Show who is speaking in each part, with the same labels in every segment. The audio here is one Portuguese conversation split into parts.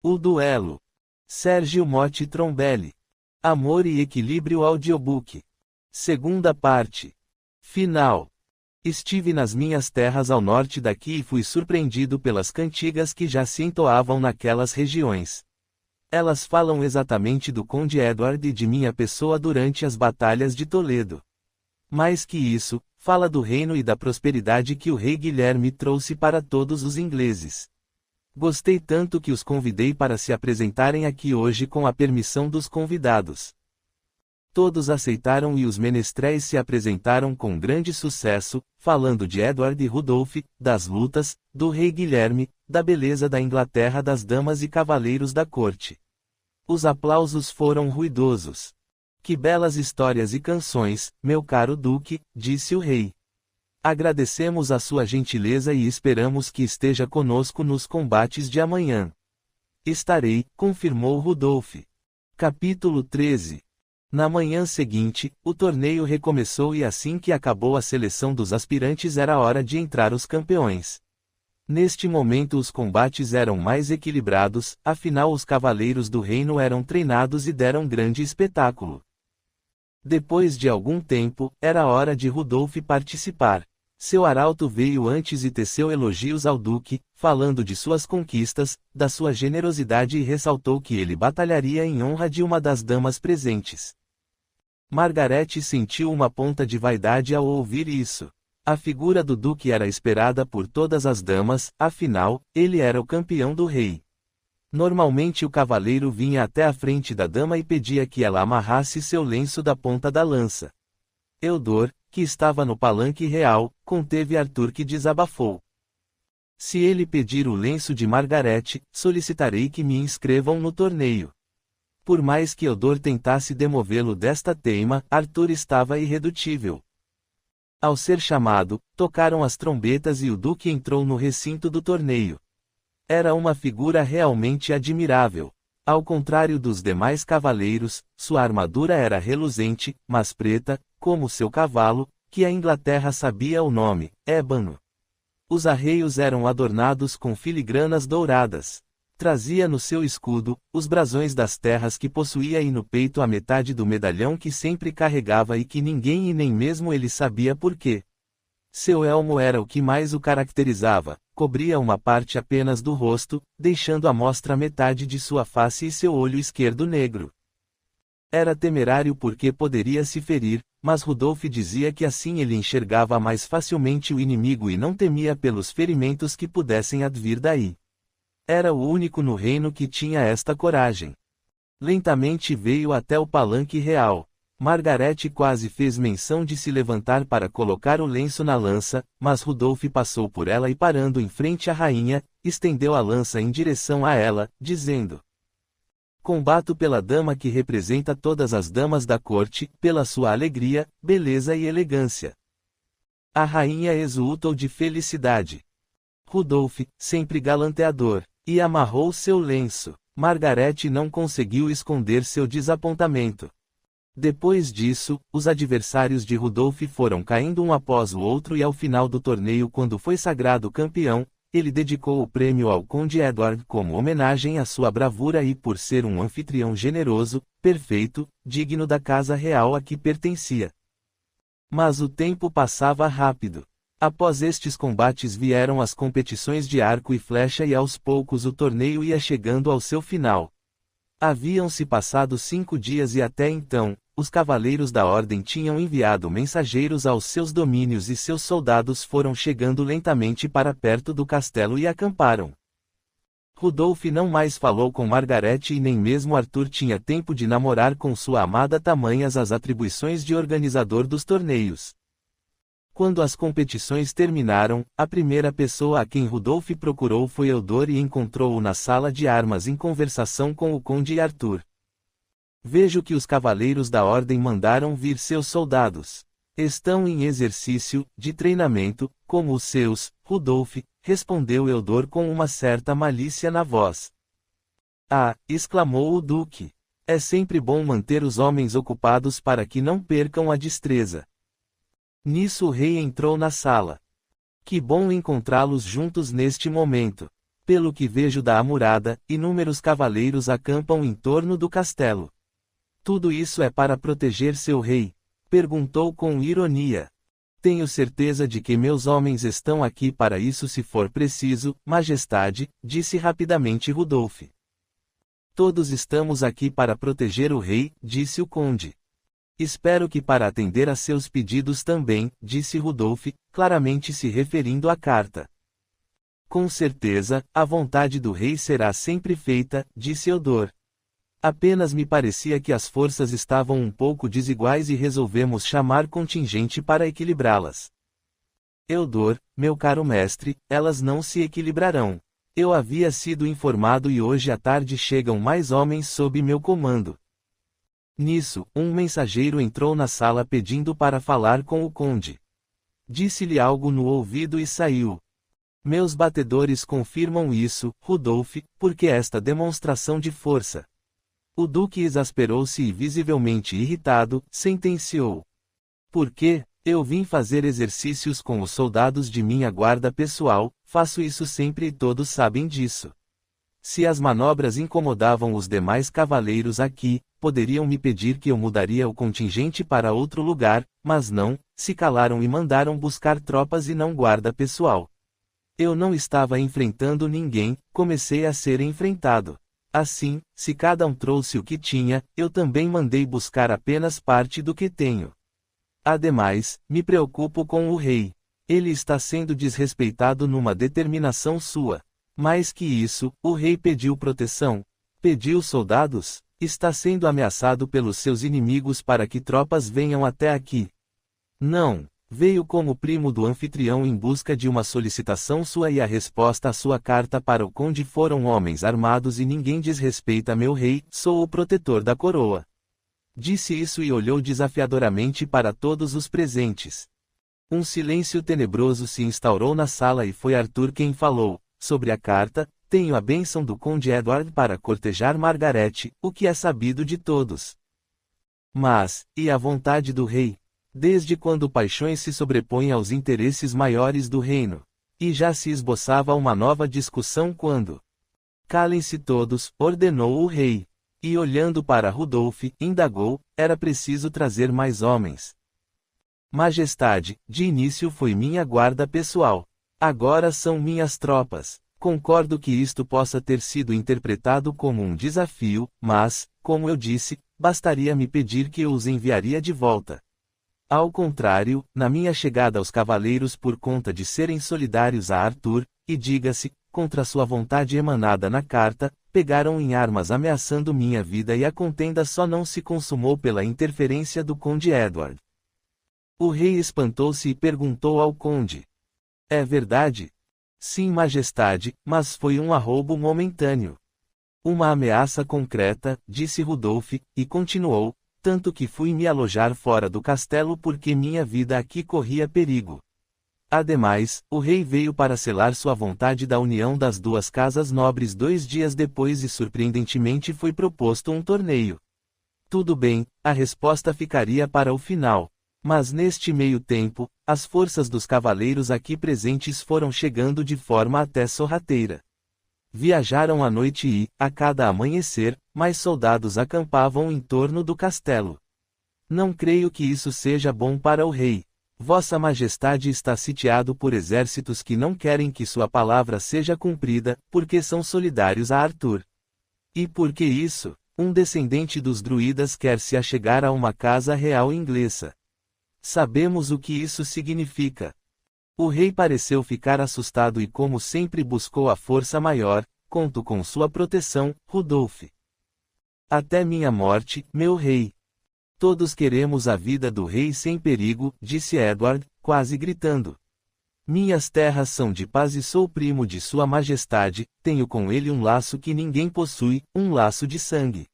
Speaker 1: O duelo. Sérgio Motti Trombelli. Amor e Equilíbrio Audiobook. Segunda parte. Final. Estive nas minhas terras ao norte daqui e fui surpreendido pelas cantigas que já se entoavam naquelas regiões. Elas falam exatamente do Conde Edward e de minha pessoa durante as batalhas de Toledo. Mais que isso, fala do reino e da prosperidade que o rei Guilherme trouxe para todos os ingleses. Gostei tanto que os convidei para se apresentarem aqui hoje com a permissão dos convidados. Todos aceitaram e os menestréis se apresentaram com grande sucesso, falando de Edward e Rudolf, das lutas, do rei Guilherme, da beleza da Inglaterra, das damas e cavaleiros da corte. Os aplausos foram ruidosos. Que belas histórias e canções, meu caro duque, disse o rei. Agradecemos a sua gentileza e esperamos que esteja conosco nos combates de amanhã. Estarei, confirmou Rudolf. Capítulo 13. Na manhã seguinte, o torneio recomeçou e assim que acabou a seleção dos aspirantes era hora de entrar os campeões. Neste momento os combates eram mais equilibrados, afinal os cavaleiros do reino eram treinados e deram grande espetáculo. Depois de algum tempo, era hora de Rudolf participar. Seu arauto veio antes e teceu elogios ao duque, falando de suas conquistas, da sua generosidade e ressaltou que ele batalharia em honra de uma das damas presentes. Margaret sentiu uma ponta de vaidade ao ouvir isso. A figura do duque era esperada por todas as damas, afinal, ele era o campeão do rei. Normalmente o cavaleiro vinha até a frente da dama e pedia que ela amarrasse seu lenço da ponta da lança. Eudor, que estava no palanque real, conteve Arthur que desabafou. Se ele pedir o lenço de Margaret, solicitarei que me inscrevam no torneio. Por mais que Eudor tentasse demovê-lo desta teima, Arthur estava irredutível. Ao ser chamado, tocaram as trombetas e o duque entrou no recinto do torneio. Era uma figura realmente admirável. Ao contrário dos demais cavaleiros, sua armadura era reluzente, mas preta, como seu cavalo, que a Inglaterra sabia o nome, ébano. Os arreios eram adornados com filigranas douradas. Trazia no seu escudo, os brasões das terras que possuía e no peito a metade do medalhão que sempre carregava e que ninguém e nem mesmo ele sabia por quê. Seu elmo era o que mais o caracterizava, cobria uma parte apenas do rosto, deixando à mostra metade de sua face e seu olho esquerdo negro. Era temerário porque poderia se ferir, mas Rudolf dizia que assim ele enxergava mais facilmente o inimigo e não temia pelos ferimentos que pudessem advir daí. Era o único no reino que tinha esta coragem. Lentamente veio até o palanque real. Margaret quase fez menção de se levantar para colocar o lenço na lança, mas Rudolf passou por ela e parando em frente à rainha, estendeu a lança em direção a ela, dizendo: Combato pela dama que representa todas as damas da corte, pela sua alegria, beleza e elegância. A rainha exultou de felicidade. Rudolf, sempre galanteador, e amarrou seu lenço. Margaret não conseguiu esconder seu desapontamento. Depois disso, os adversários de Rudolf foram caindo um após o outro e ao final do torneio, quando foi sagrado campeão, ele dedicou o prêmio ao Conde Edward como homenagem à sua bravura e por ser um anfitrião generoso, perfeito, digno da casa real a que pertencia. Mas o tempo passava rápido. Após estes combates vieram as competições de arco e flecha e aos poucos o torneio ia chegando ao seu final. Haviam-se passado 5 dias e até então, os cavaleiros da ordem tinham enviado mensageiros aos seus domínios e seus soldados foram chegando lentamente para perto do castelo e acamparam. Rudolf não mais falou com Margaret e nem mesmo Arthur tinha tempo de namorar com sua amada, tamanhas as atribuições de organizador dos torneios. Quando as competições terminaram, a primeira pessoa a quem Rudolf procurou foi Eudor e encontrou-o na sala de armas em conversação com o conde Arthur. Vejo que os cavaleiros da ordem mandaram vir seus soldados. Estão em exercício, de treinamento, como os seus, Rudolf, respondeu Eudor com uma certa malícia na voz. Ah, exclamou o duque. É sempre bom manter os homens ocupados para que não percam a destreza. Nisso o rei entrou na sala. Que bom encontrá-los juntos neste momento. Pelo que vejo da amurada, inúmeros cavaleiros acampam em torno do castelo. Tudo isso é para proteger seu rei? Perguntou com ironia. Tenho certeza de que meus homens estão aqui para isso se for preciso, majestade, disse rapidamente Rudolf. Todos estamos aqui para proteger o rei, disse o conde. Espero que para atender a seus pedidos também, disse Rudolf, claramente se referindo à carta. Com certeza, a vontade do rei será sempre feita, disse Eudor. Apenas me parecia que as forças estavam um pouco desiguais e resolvemos chamar contingente para equilibrá-las. Eudor, meu caro mestre, elas não se equilibrarão. Eu havia sido informado e hoje à tarde chegam mais homens sob meu comando. Nisso, um mensageiro entrou na sala pedindo para falar com o conde. Disse-lhe algo no ouvido e saiu. Meus batedores confirmam isso, Rudolf, porque esta demonstração de força. O duque exasperou-se e visivelmente irritado, sentenciou. Por quê? Eu vim fazer exercícios com os soldados de minha guarda pessoal, faço isso sempre e todos sabem disso. Se as manobras incomodavam os demais cavaleiros aqui, poderiam me pedir que eu mudaria o contingente para outro lugar, mas não, se calaram e mandaram buscar tropas e não guarda pessoal. Eu não estava enfrentando ninguém, comecei a ser enfrentado. Assim, se cada um trouxe o que tinha, eu também mandei buscar apenas parte do que tenho. Ademais, me preocupo com o rei. Ele está sendo desrespeitado numa determinação sua. Mais que isso, o rei pediu proteção. Pediu soldados? Está sendo ameaçado pelos seus inimigos para que tropas venham até aqui. Não. Veio como primo do anfitrião em busca de uma solicitação sua e a resposta à sua carta para o conde foram homens armados e ninguém desrespeita meu rei, sou o protetor da coroa. Disse isso e olhou desafiadoramente para todos os presentes. Um silêncio tenebroso se instaurou na sala e foi Arthur quem falou. Sobre a carta, tenho a bênção do conde Edward para cortejar Margarete, o que é sabido de todos. Mas, e a vontade do rei? Desde quando paixões se sobrepõem aos interesses maiores do reino? E já se esboçava uma nova discussão quando? Calem-se todos, ordenou o rei. E olhando para Rudolf, indagou, era preciso trazer mais homens. Majestade, de início foi minha guarda pessoal. Agora são minhas tropas. Concordo que isto possa ter sido interpretado como um desafio, mas, como eu disse, bastaria me pedir que eu os enviaria de volta. Ao contrário, na minha chegada aos cavaleiros por conta de serem solidários a Arthur, e diga-se, contra sua vontade emanada na carta, pegaram em armas ameaçando minha vida e a contenda só não se consumou pela interferência do conde Edward. O rei espantou-se e perguntou ao conde. É verdade? Sim, majestade, mas foi um arroubo momentâneo. Uma ameaça concreta, disse Rudolf, e continuou, tanto que fui me alojar fora do castelo porque minha vida aqui corria perigo. Ademais, o rei veio para selar sua vontade da união das duas casas nobres 2 dias depois e surpreendentemente foi proposto um torneio. Tudo bem, a resposta ficaria para o final. Mas neste meio tempo, as forças dos cavaleiros aqui presentes foram chegando de forma até sorrateira. Viajaram à noite e, a cada amanhecer, mais soldados acampavam em torno do castelo. Não creio que isso seja bom para o rei. Vossa Majestade está sitiado por exércitos que não querem que sua palavra seja cumprida, porque são solidários a Arthur. E por que isso? Um descendente dos druidas quer se achegar a uma casa real inglesa. Sabemos o que isso significa. O rei pareceu ficar assustado e como sempre buscou a força maior, conto com sua proteção, Rudolf. Até minha morte, meu rei. Todos queremos a vida do rei sem perigo, disse Edward, quase gritando. Minhas terras são de paz e sou primo de sua majestade, tenho com ele um laço que ninguém possui, um laço de sangue.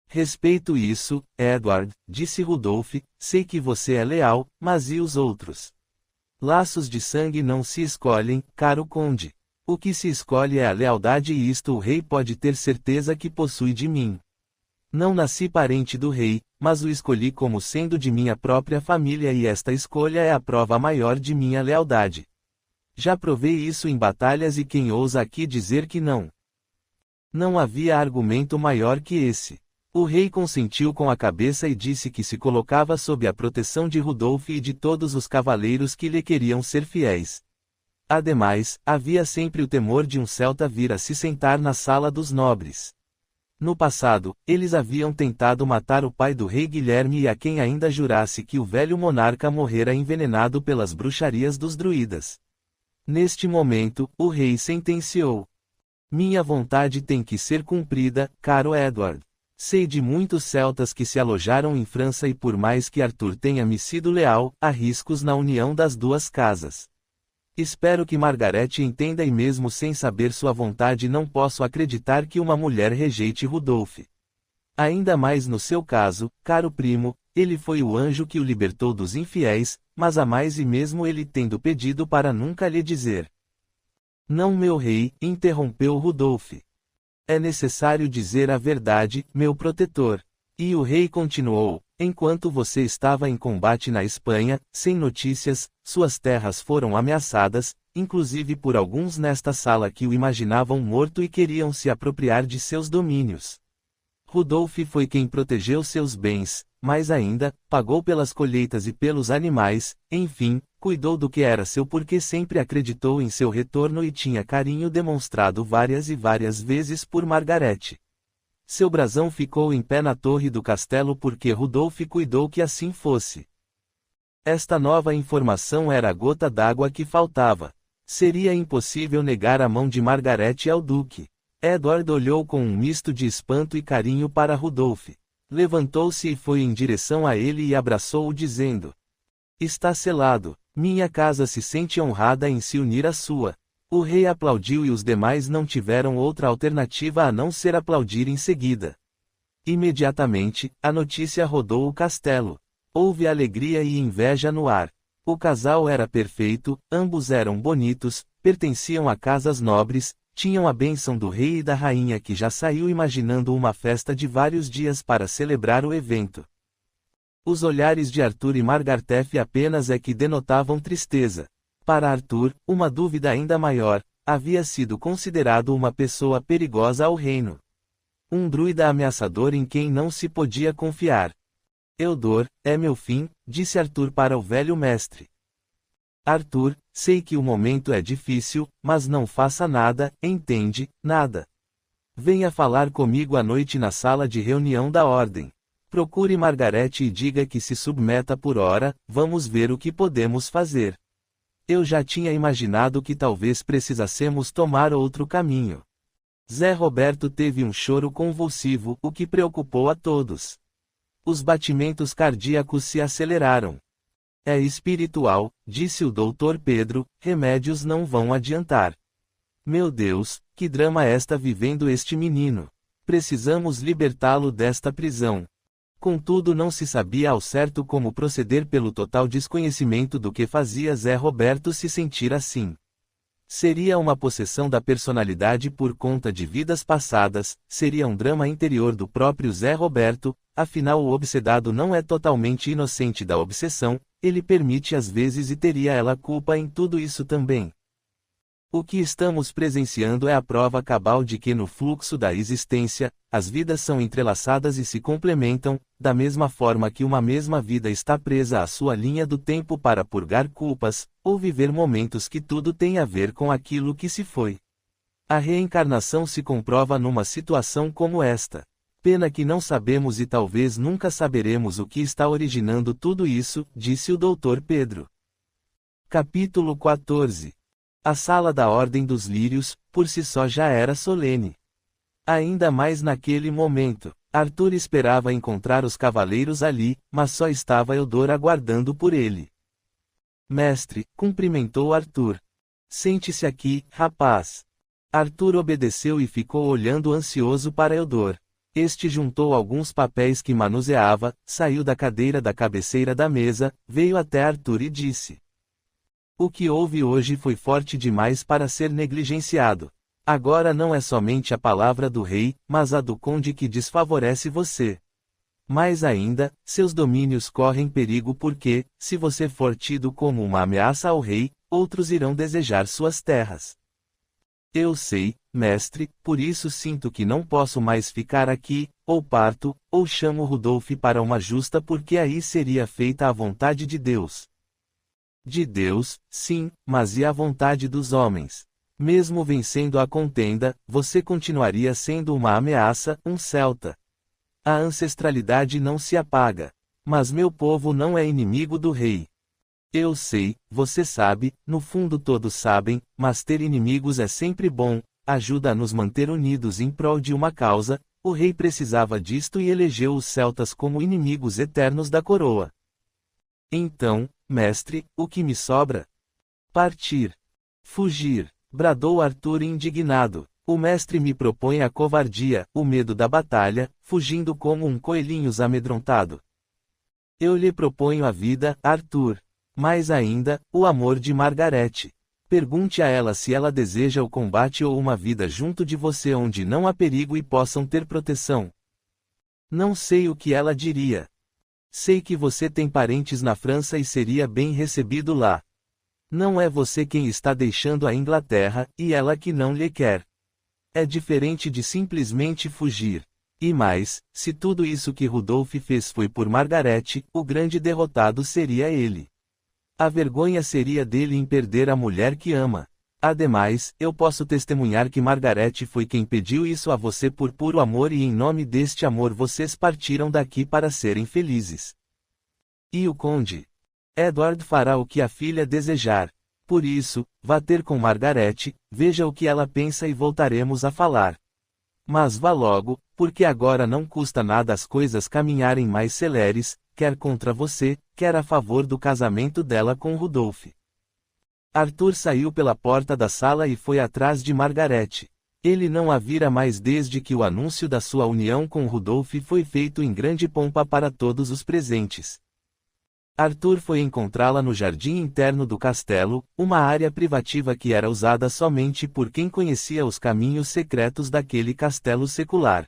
Speaker 1: Respeito isso, Edward, disse Rudolf, sei que você é leal, mas e os outros? Laços de sangue não se escolhem, caro conde. O que se escolhe é a lealdade e isto o rei pode ter certeza que possui de mim. Não nasci parente do rei, mas o escolhi como sendo de minha própria família e esta escolha é a prova maior de minha lealdade. Já provei isso em batalhas e quem ousa aqui dizer que não? Não havia argumento maior que esse. O rei consentiu com a cabeça e disse que se colocava sob a proteção de Rudolf e de todos os cavaleiros que lhe queriam ser fiéis. Ademais, havia sempre o temor de um celta vir a se sentar na sala dos nobres. No passado, eles haviam tentado matar o pai do rei Guilherme e a quem ainda jurasse que o velho monarca morrera envenenado pelas bruxarias dos druidas. Neste momento, o rei sentenciou: minha vontade tem que ser cumprida, caro Edward. Sei de muitos celtas que se alojaram em França e por mais que Arthur tenha me sido leal, há riscos na união das duas casas. Espero que Margaret entenda e mesmo sem saber sua vontade não posso acreditar que uma mulher rejeite Rudolf. Ainda mais no seu caso, caro primo, ele foi o anjo que o libertou dos infiéis, mas há mais e mesmo ele tendo pedido para nunca lhe dizer. Não, meu rei, interrompeu Rudolf. É necessário dizer a verdade, meu protetor. E o rei continuou: enquanto você estava em combate na Espanha, sem notícias, suas terras foram ameaçadas, inclusive por alguns nesta sala que o imaginavam morto e queriam se apropriar de seus domínios. Rudolf foi quem protegeu seus bens, mais ainda, pagou pelas colheitas e pelos animais, enfim, cuidou do que era seu porque sempre acreditou em seu retorno e tinha carinho demonstrado várias e várias vezes por Margaret. Seu brasão ficou em pé na torre do castelo porque Rudolf cuidou que assim fosse. Esta nova informação era a gota d'água que faltava. Seria impossível negar a mão de Margaret ao duque. Edward olhou com um misto de espanto e carinho para Rudolf. Levantou-se e foi em direção a ele e abraçou-o dizendo: está selado. Minha casa se sente honrada em se unir à sua. O rei aplaudiu e os demais não tiveram outra alternativa a não ser aplaudir em seguida. Imediatamente, a notícia rodou o castelo. Houve alegria e inveja no ar. O casal era perfeito, ambos eram bonitos, pertenciam a casas nobres, tinham a bênção do rei e da rainha que já saiu imaginando uma festa de vários dias para celebrar o evento. Os olhares de Arthur e Margareth apenas é que denotavam tristeza. Para Arthur, uma dúvida ainda maior: havia sido considerado uma pessoa perigosa ao reino. Um druida ameaçador em quem não se podia confiar. Eudor, é meu fim, disse Arthur para o velho mestre. Arthur, sei que o momento é difícil, mas não faça nada, entende, nada. Venha falar comigo à noite na sala de reunião da ordem. Procure Margaret e diga que se submeta por hora, vamos ver o que podemos fazer. Eu já tinha imaginado que talvez precisássemos tomar outro caminho. Zé Roberto teve um choro convulsivo, o que preocupou a todos. Os batimentos cardíacos se aceleraram. É espiritual, disse o Dr. Pedro, remédios não vão adiantar. Meu Deus, que drama está vivendo este menino. Precisamos libertá-lo desta prisão. Contudo não se sabia ao certo como proceder pelo total desconhecimento do que fazia Zé Roberto se sentir assim. Seria uma possessão da personalidade por conta de vidas passadas, seria um drama interior do próprio Zé Roberto, afinal o obsedado não é totalmente inocente da obsessão, ele permite às vezes e teria ela culpa em tudo isso também. O que estamos presenciando é a prova cabal de que no fluxo da existência, as vidas são entrelaçadas e se complementam, da mesma forma que uma mesma vida está presa à sua linha do tempo para purgar culpas, ou viver momentos que tudo tem a ver com aquilo que se foi. A reencarnação se comprova numa situação como esta. Pena que não sabemos e talvez nunca saberemos o que está originando tudo isso, disse o Dr. Pedro. Capítulo 14. A sala da Ordem dos Lírios, por si só já era solene. Ainda mais naquele momento. Arthur esperava encontrar os cavaleiros ali, mas só estava Eudor aguardando por ele. Mestre, cumprimentou Arthur. Sente-se aqui, rapaz. Arthur obedeceu e ficou olhando ansioso para Eudor. Este juntou alguns papéis que manuseava, saiu da cadeira da cabeceira da mesa, veio até Arthur e disse: o que houve hoje foi forte demais para ser negligenciado. Agora não é somente a palavra do rei, mas a do conde que desfavorece você. Mais ainda, seus domínios correm perigo porque, se você for tido como uma ameaça ao rei, outros irão desejar suas terras. Eu sei, mestre, por isso sinto que não posso mais ficar aqui, ou parto, ou chamo Rudolf para uma justa porque aí seria feita a vontade de Deus. De Deus, sim, mas e a vontade dos homens? Mesmo vencendo a contenda, você continuaria sendo uma ameaça, um celta. A ancestralidade não se apaga. Mas meu povo não é inimigo do rei. Eu sei, você sabe, no fundo todos sabem, mas ter inimigos é sempre bom, ajuda a nos manter unidos em prol de uma causa. O rei precisava disto e elegeu os celtas como inimigos eternos da coroa. Então, mestre, o que me sobra? Partir. Fugir, bradou Arthur indignado. O mestre me propõe a covardia, o medo da batalha, fugindo como um coelhinho amedrontado. Eu lhe proponho a vida, Arthur. Mais ainda, o amor de Margarete. Pergunte a ela se ela deseja o combate ou uma vida junto de você onde não há perigo e possam ter proteção. Não sei o que ela diria. Sei que você tem parentes na França e seria bem recebido lá. Não é você quem está deixando a Inglaterra, e ela que não lhe quer. É diferente de simplesmente fugir. E mais, se tudo isso que Rudolf fez foi por Margarete, o grande derrotado seria ele. A vergonha seria dele em perder a mulher que ama. Ademais, eu posso testemunhar que Margarete foi quem pediu isso a você por puro amor e em nome deste amor vocês partiram daqui para serem felizes. E o conde? Edward fará o que a filha desejar. Por isso, vá ter com Margarete, veja o que ela pensa e voltaremos a falar. Mas vá logo, porque agora não custa nada as coisas caminharem mais celeres, quer contra você, quer a favor do casamento dela com Rudolf. Arthur saiu pela porta da sala e foi atrás de Margarete. Ele não a vira mais desde que o anúncio da sua união com Rudolf foi feito em grande pompa para todos os presentes. Arthur foi encontrá-la no jardim interno do castelo, uma área privativa que era usada somente por quem conhecia os caminhos secretos daquele castelo secular.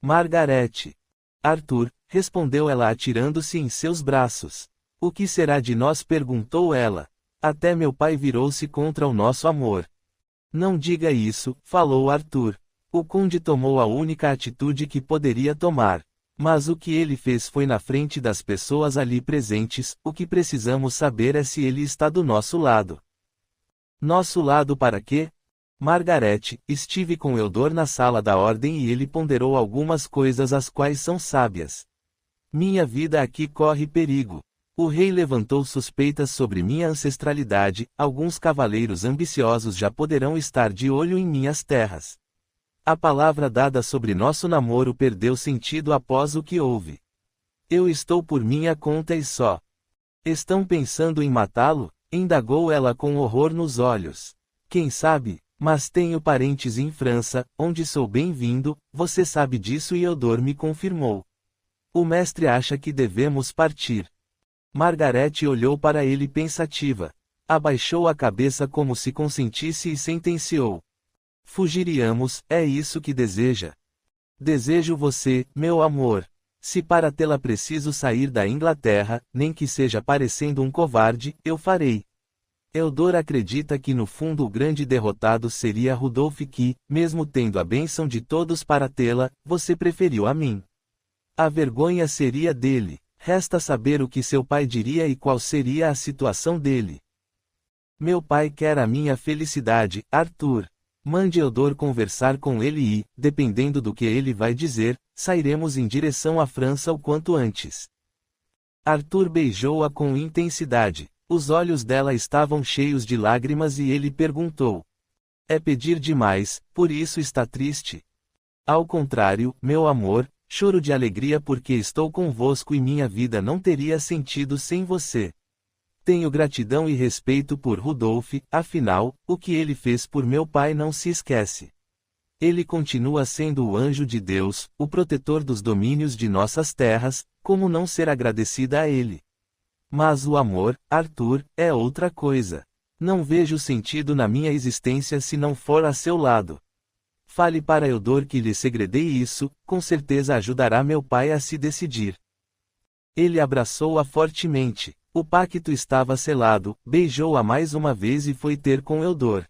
Speaker 1: Margarete. Arthur, respondeu ela atirando-se em seus braços. O que será de nós? Perguntou ela. Até meu pai virou-se contra o nosso amor. Não diga isso, falou Arthur. O conde tomou a única atitude que poderia tomar. Mas o que ele fez foi na frente das pessoas ali presentes, o que precisamos saber é se ele está do nosso lado. Nosso lado para quê? Margarete, estive com Eudor na sala da ordem e ele ponderou algumas coisas as quais são sábias. Minha vida aqui corre perigo. O rei levantou suspeitas sobre minha ancestralidade, alguns cavaleiros ambiciosos já poderão estar de olho em minhas terras. A palavra dada sobre nosso namoro perdeu sentido após o que houve. Eu estou por minha conta e só. Estão pensando em matá-lo? Indagou ela com horror nos olhos. Quem sabe, mas tenho parentes em França, onde sou bem-vindo, você sabe disso e Eudor me confirmou. O mestre acha que devemos partir. Margarete olhou para ele pensativa. Abaixou a cabeça como se consentisse e sentenciou. Fugiríamos, é isso que deseja. Desejo você, meu amor. Se para tê-la preciso sair da Inglaterra, nem que seja parecendo um covarde, eu farei. Eudor acredita que no fundo o grande derrotado seria Rudolf que, mesmo tendo a bênção de todos para tê-la, você preferiu a mim. A vergonha seria dele. Resta saber o que seu pai diria e qual seria a situação dele. Meu pai quer a minha felicidade, Arthur. Mande Eudor conversar com ele e, dependendo do que ele vai dizer, sairemos em direção à França o quanto antes. Arthur beijou-a com intensidade. Os olhos dela estavam cheios de lágrimas e ele perguntou. É pedir demais, por isso está triste? Ao contrário, meu amor, choro de alegria porque estou convosco e minha vida não teria sentido sem você. Tenho gratidão e respeito por Rudolf, afinal, o que ele fez por meu pai não se esquece. Ele continua sendo o anjo de Deus, o protetor dos domínios de nossas terras, como não ser agradecida a ele? Mas o amor, Arthur, é outra coisa. Não vejo sentido na minha existência se não for a seu lado. Fale para Eudor que lhe segredei isso, com certeza ajudará meu pai a se decidir. Ele abraçou-a fortemente. O pacto estava selado, beijou-a mais uma vez e foi ter com Eudor.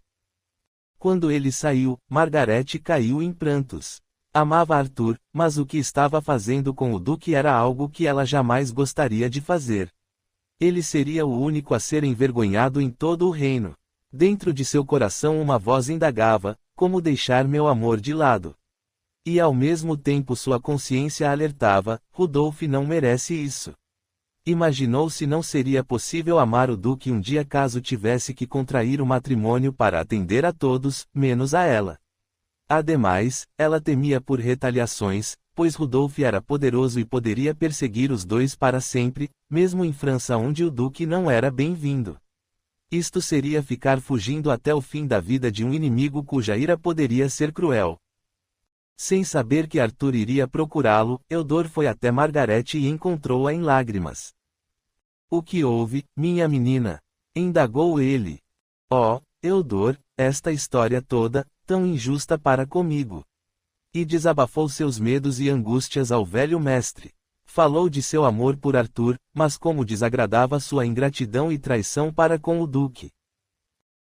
Speaker 1: Quando ele saiu, Margarete caiu em prantos. Amava Arthur, mas o que estava fazendo com o duque era algo que ela jamais gostaria de fazer. Ele seria o único a ser envergonhado em todo o reino. Dentro de seu coração uma voz indagava, como deixar meu amor de lado? E ao mesmo tempo sua consciência alertava, Rodolphe não merece isso. Imaginou se não seria possível amar o duque um dia caso tivesse que contrair o matrimônio para atender a todos, menos a ela. Ademais, ela temia por retaliações, pois Rodolphe era poderoso e poderia perseguir os dois para sempre, mesmo em França onde o duque não era bem-vindo. Isto seria ficar fugindo até o fim da vida de um inimigo cuja ira poderia ser cruel. Sem saber que Arthur iria procurá-lo, Eudor foi até Margarete e encontrou-a em lágrimas. O que houve, minha menina? Indagou ele. Oh, Eudor, esta história toda, tão injusta para comigo. E desabafou seus medos e angústias ao velho mestre. Falou de seu amor por Arthur, mas como desagradava sua ingratidão e traição para com o duque.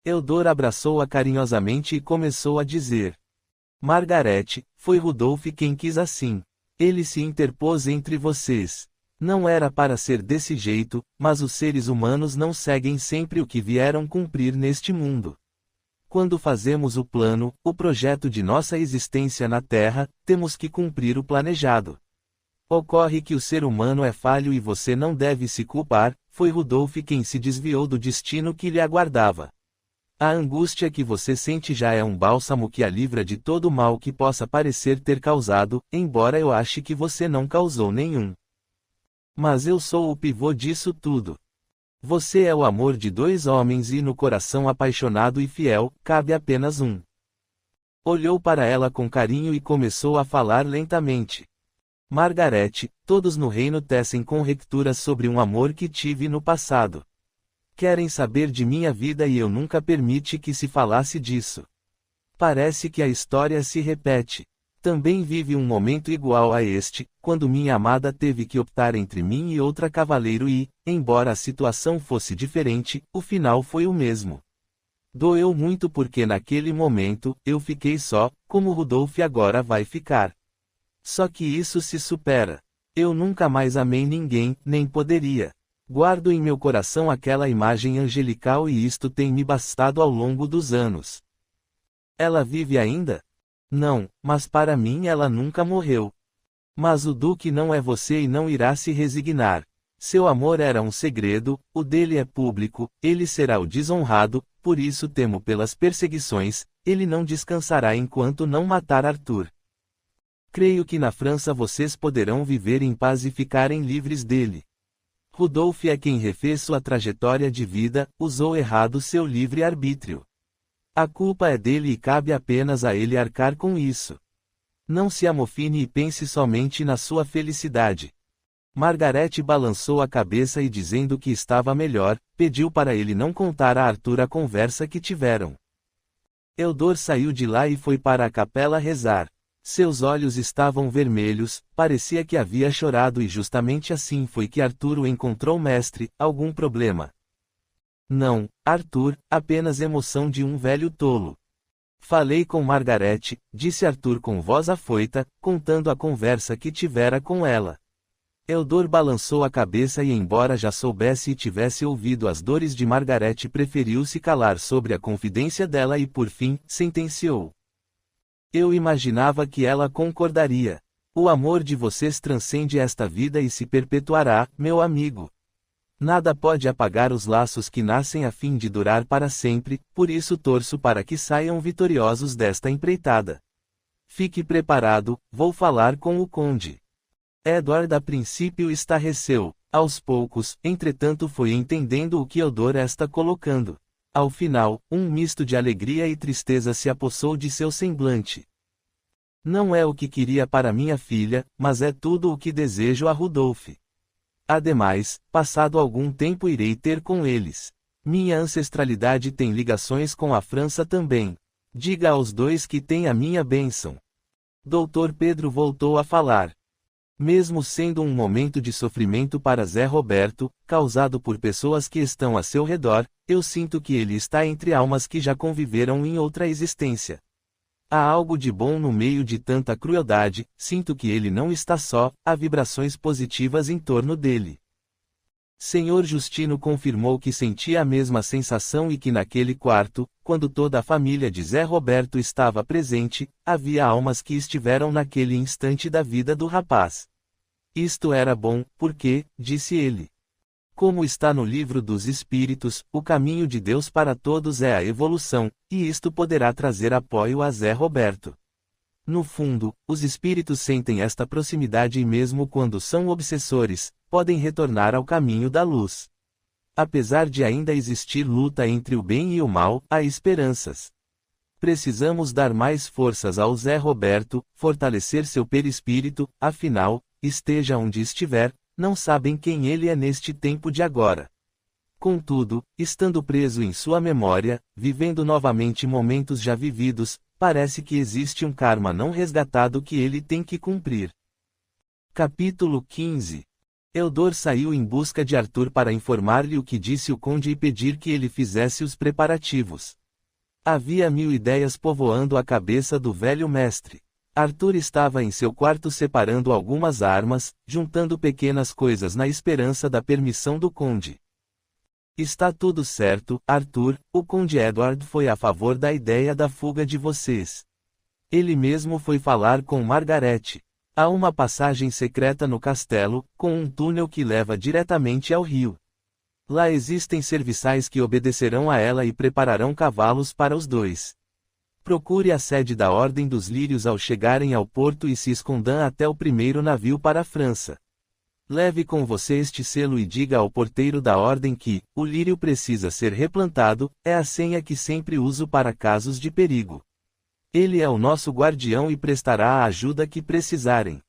Speaker 1: Eudor abraçou-a carinhosamente e começou a dizer: Margarete, foi Rodolphe quem quis assim. Ele se interpôs entre vocês. Não era para ser desse jeito, mas os seres humanos não seguem sempre o que vieram cumprir neste mundo. Quando fazemos o plano, o projeto de nossa existência na Terra, temos que cumprir o planejado. Ocorre que o ser humano é falho e você não deve se culpar, foi Rodolphe quem se desviou do destino que lhe aguardava. A angústia que você sente já é um bálsamo que a livra de todo o mal que possa parecer ter causado, embora eu ache que você não causou nenhum. Mas eu sou o pivô disso tudo. Você é o amor de dois homens e no coração apaixonado e fiel, cabe apenas um. Olhou para ela com carinho e começou a falar lentamente. Margarete, todos no reino tecem conjecturas sobre um amor que tive no passado. Querem saber de minha vida e eu nunca permiti que se falasse disso. Parece que a história se repete. Também vive um momento igual a este, quando minha amada teve que optar entre mim e outra cavaleiro e, embora a situação fosse diferente, o final foi o mesmo. Doeu muito porque naquele momento, eu fiquei só, como Rodolphe agora vai ficar. Só que isso se supera. Eu nunca mais amei ninguém, nem poderia. Guardo em meu coração aquela imagem angelical e isto tem me bastado ao longo dos anos. Ela vive ainda? Não, mas para mim ela nunca morreu. Mas o duque não é você e não irá se resignar. Seu amor era um segredo, o dele é público, ele será o desonrado, por isso temo pelas perseguições, ele não descansará enquanto não matar Arthur. Creio que na França vocês poderão viver em paz e ficarem livres dele. Rodolphe é quem refez sua trajetória de vida, usou errado seu livre-arbítrio. A culpa é dele e cabe apenas a ele arcar com isso. Não se amofine e pense somente na sua felicidade. Margarete balançou a cabeça e dizendo que estava melhor, pediu para ele não contar a Arthur a conversa que tiveram. Eudor saiu de lá e foi para a capela rezar. Seus olhos estavam vermelhos, parecia que havia chorado e justamente assim foi que Arthur o encontrou. Mestre, algum problema? Não, Arthur, apenas emoção de um velho tolo. Falei com Margarete, disse Arthur com voz afoita, contando a conversa que tivera com ela. Eudor balançou a cabeça e embora já soubesse e tivesse ouvido as dores de Margarete preferiu se calar sobre a confidência dela e por fim, sentenciou. Eu imaginava que ela concordaria. O amor de vocês transcende esta vida e se perpetuará, meu amigo. Nada pode apagar os laços que nascem a fim de durar para sempre, por isso torço para que saiam vitoriosos desta empreitada. Fique preparado, vou falar com o conde. Edward a princípio estarreceu, aos poucos, entretanto foi entendendo o que Eudor está colocando. Ao final, um misto de alegria e tristeza se apossou de seu semblante. Não é o que queria para minha filha, mas é tudo o que desejo a Rodolphe. Ademais, passado algum tempo irei ter com eles. Minha ancestralidade tem ligações com a França também. Diga aos dois que têm a minha bênção. Dr. Pedro voltou a falar. Mesmo sendo um momento de sofrimento para Zé Roberto, causado por pessoas que estão a seu redor, eu sinto que ele está entre almas que já conviveram em outra existência. Há algo de bom no meio de tanta crueldade, sinto que ele não está só, há vibrações positivas em torno dele. Senhor Justino confirmou que sentia a mesma sensação e que naquele quarto, quando toda a família de Zé Roberto estava presente, havia almas que estiveram naquele instante da vida do rapaz. Isto era bom, porque, disse ele. Como está no livro dos Espíritos, o caminho de Deus para todos é a evolução, e isto poderá trazer apoio a Zé Roberto. No fundo, os espíritos sentem esta proximidade e mesmo quando são obsessores, podem retornar ao caminho da luz. Apesar de ainda existir luta entre o bem e o mal, há esperanças. Precisamos dar mais forças ao Zé Roberto, fortalecer seu perispírito, afinal, esteja onde estiver, não sabem quem ele é neste tempo de agora. Contudo, estando preso em sua memória, vivendo novamente momentos já vividos, parece que existe um karma não resgatado que ele tem que cumprir. Capítulo 15. Eudor saiu em busca de Arthur para informar-lhe o que disse o conde e pedir que ele fizesse os preparativos. Havia 1000 ideias povoando a cabeça do velho mestre. Arthur estava em seu quarto separando algumas armas, juntando pequenas coisas na esperança da permissão do conde. Está tudo certo, Arthur, o conde Edward foi a favor da ideia da fuga de vocês. Ele mesmo foi falar com Margaret. Há uma passagem secreta no castelo, com um túnel que leva diretamente ao rio. Lá existem serviçais que obedecerão a ela e prepararão cavalos para os dois. Procure a sede da Ordem dos Lírios ao chegarem ao porto e se escondam até o primeiro navio para a França. Leve com você este selo e diga ao porteiro da ordem que, o lírio precisa ser replantado, é a senha que sempre uso para casos de perigo. Ele é o nosso guardião e prestará a ajuda que precisarem.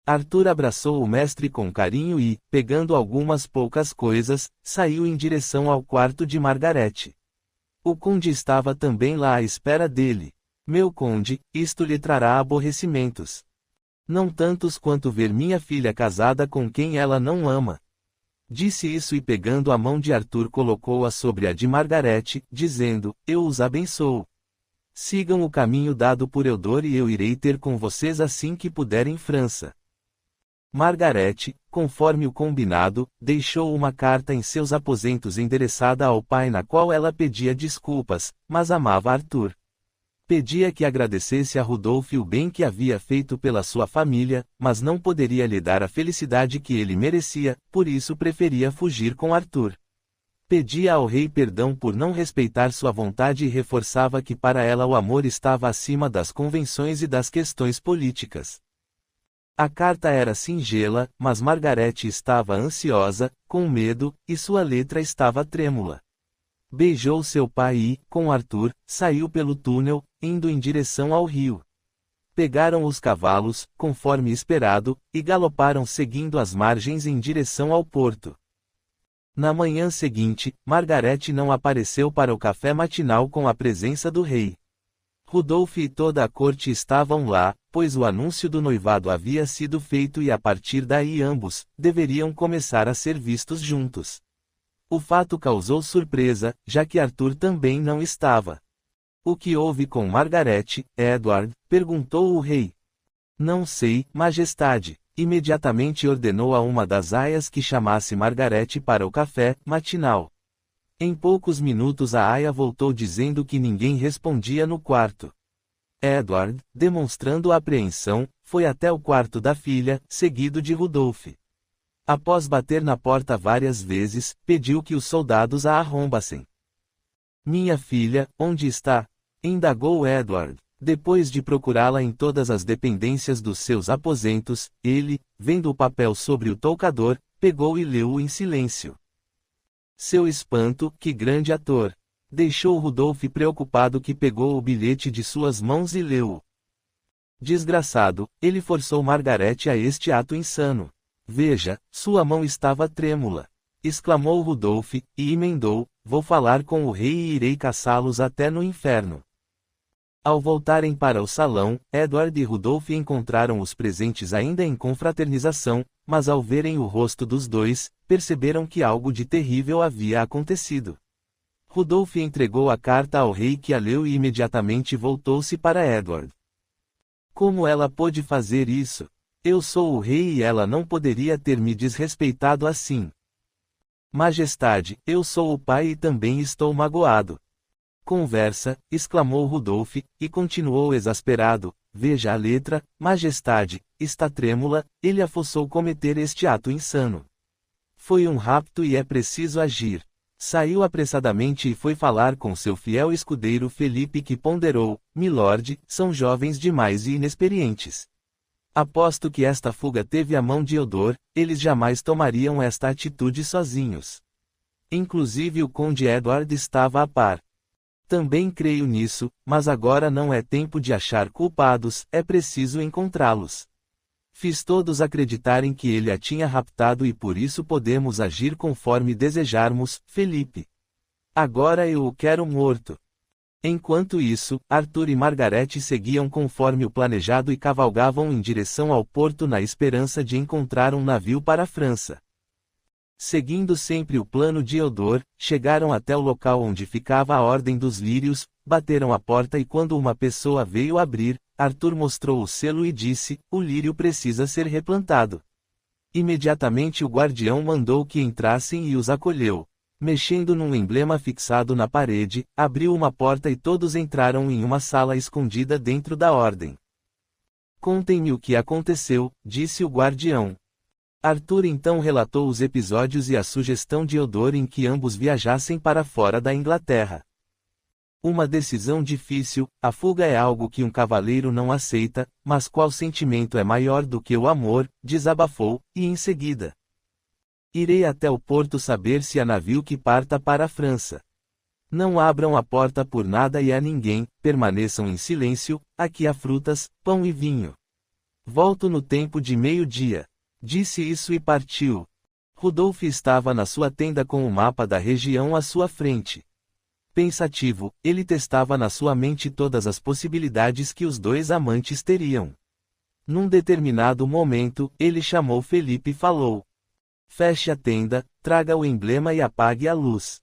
Speaker 1: Arthur abraçou o mestre com carinho e, pegando algumas poucas coisas, saiu em direção ao quarto de Margaret. O conde estava também lá à espera dele. Meu conde, isto lhe trará aborrecimentos. Não tantos quanto ver minha filha casada com quem ela não ama. Disse isso e pegando a mão de Arthur colocou-a sobre a de Margaret, dizendo, eu os abençoo. Sigam o caminho dado por Eudor e eu irei ter com vocês assim que puder em França. Margaret, conforme o combinado, deixou uma carta em seus aposentos endereçada ao pai na qual ela pedia desculpas, mas amava Arthur. Pedia que agradecesse a Rudolf o bem que havia feito pela sua família, mas não poderia lhe dar a felicidade que ele merecia, por isso preferia fugir com Arthur. Pedia ao rei perdão por não respeitar sua vontade e reforçava que para ela o amor estava acima das convenções e das questões políticas. A carta era singela, mas Margaret estava ansiosa, com medo, e sua letra estava trêmula. Beijou seu pai e, com Arthur, saiu pelo túnel, indo em direção ao rio. Pegaram os cavalos, conforme esperado, e galoparam seguindo as margens em direção ao porto. Na manhã seguinte, Margaret não apareceu para o café matinal com a presença do rei. Rudolf e toda a corte estavam lá, pois o anúncio do noivado havia sido feito e a partir daí ambos deveriam começar a ser vistos juntos. O fato causou surpresa, já que Arthur também não estava. O que houve com Margaret, Edward? Perguntou o rei. Não sei, majestade. Imediatamente ordenou a uma das aias que chamasse Margaret para o café matinal. Em poucos minutos a aia voltou dizendo que ninguém respondia no quarto. Edward, demonstrando apreensão, foi até o quarto da filha, seguido de Rudolf. Após bater na porta várias vezes, pediu que os soldados a arrombassem. Minha filha, onde está? Indagou Edward. Depois de procurá-la em todas as dependências dos seus aposentos, ele, vendo o papel sobre o toucador, pegou e leu-o em silêncio. Seu espanto, que grande ator! Deixou Rudolf preocupado que pegou o bilhete de suas mãos e leu-o. Desgraçado, ele forçou Margaret a este ato insano. Veja, sua mão estava trêmula. Exclamou Rudolf, e emendou, vou falar com o rei e irei caçá-los até no inferno. Ao voltarem para o salão, Edward e Rudolf encontraram os presentes ainda em confraternização, mas ao verem o rosto dos dois, perceberam que algo de terrível havia acontecido. Rudolf entregou a carta ao rei que a leu e imediatamente voltou-se para Edward. Como ela pôde fazer isso? Eu sou o rei e ela não poderia ter me desrespeitado assim. Majestade, eu sou o pai e também estou magoado. Conversa, exclamou Rudolf, e continuou exasperado, veja a letra, Majestade, está trêmula, ele a forçou cometer este ato insano. Foi um rapto e é preciso agir. Saiu apressadamente e foi falar com seu fiel escudeiro Felipe que ponderou, Milord, são jovens demais e inexperientes. Aposto que esta fuga teve a mão de Eudor, eles jamais tomariam esta atitude sozinhos. Inclusive o conde Edward estava a par. Também creio nisso, mas agora não é tempo de achar culpados, é preciso encontrá-los. Fiz todos acreditarem que ele a tinha raptado e por isso podemos agir conforme desejarmos, Felipe. Agora eu o quero morto. Enquanto isso, Arthur e Margaret seguiam conforme o planejado e cavalgavam em direção ao porto na esperança de encontrar um navio para a França. Seguindo sempre o plano de Eudor, chegaram até o local onde ficava a Ordem dos Lírios, bateram a porta e quando uma pessoa veio abrir, Arthur mostrou o selo e disse, o lírio precisa ser replantado. Imediatamente o guardião mandou que entrassem e os acolheu. Mexendo num emblema fixado na parede, abriu uma porta e todos entraram em uma sala escondida dentro da ordem. Contem-me o que aconteceu, disse o guardião. Arthur então relatou os episódios e a sugestão de Eudor em que ambos viajassem para fora da Inglaterra. Uma decisão difícil, a fuga é algo que um cavaleiro não aceita, mas qual sentimento é maior do que o amor, desabafou, e em seguida. Irei até o porto saber se há navio que parta para a França. Não abram a porta por nada e a ninguém, permaneçam em silêncio, aqui há frutas, pão e vinho. Volto no tempo de meio-dia. Disse isso e partiu. Rudolf estava na sua tenda com o mapa da região à sua frente. Pensativo, ele testava na sua mente todas as possibilidades que os dois amantes teriam. Num determinado momento, ele chamou Felipe e falou. Feche a tenda, traga o emblema e apague a luz.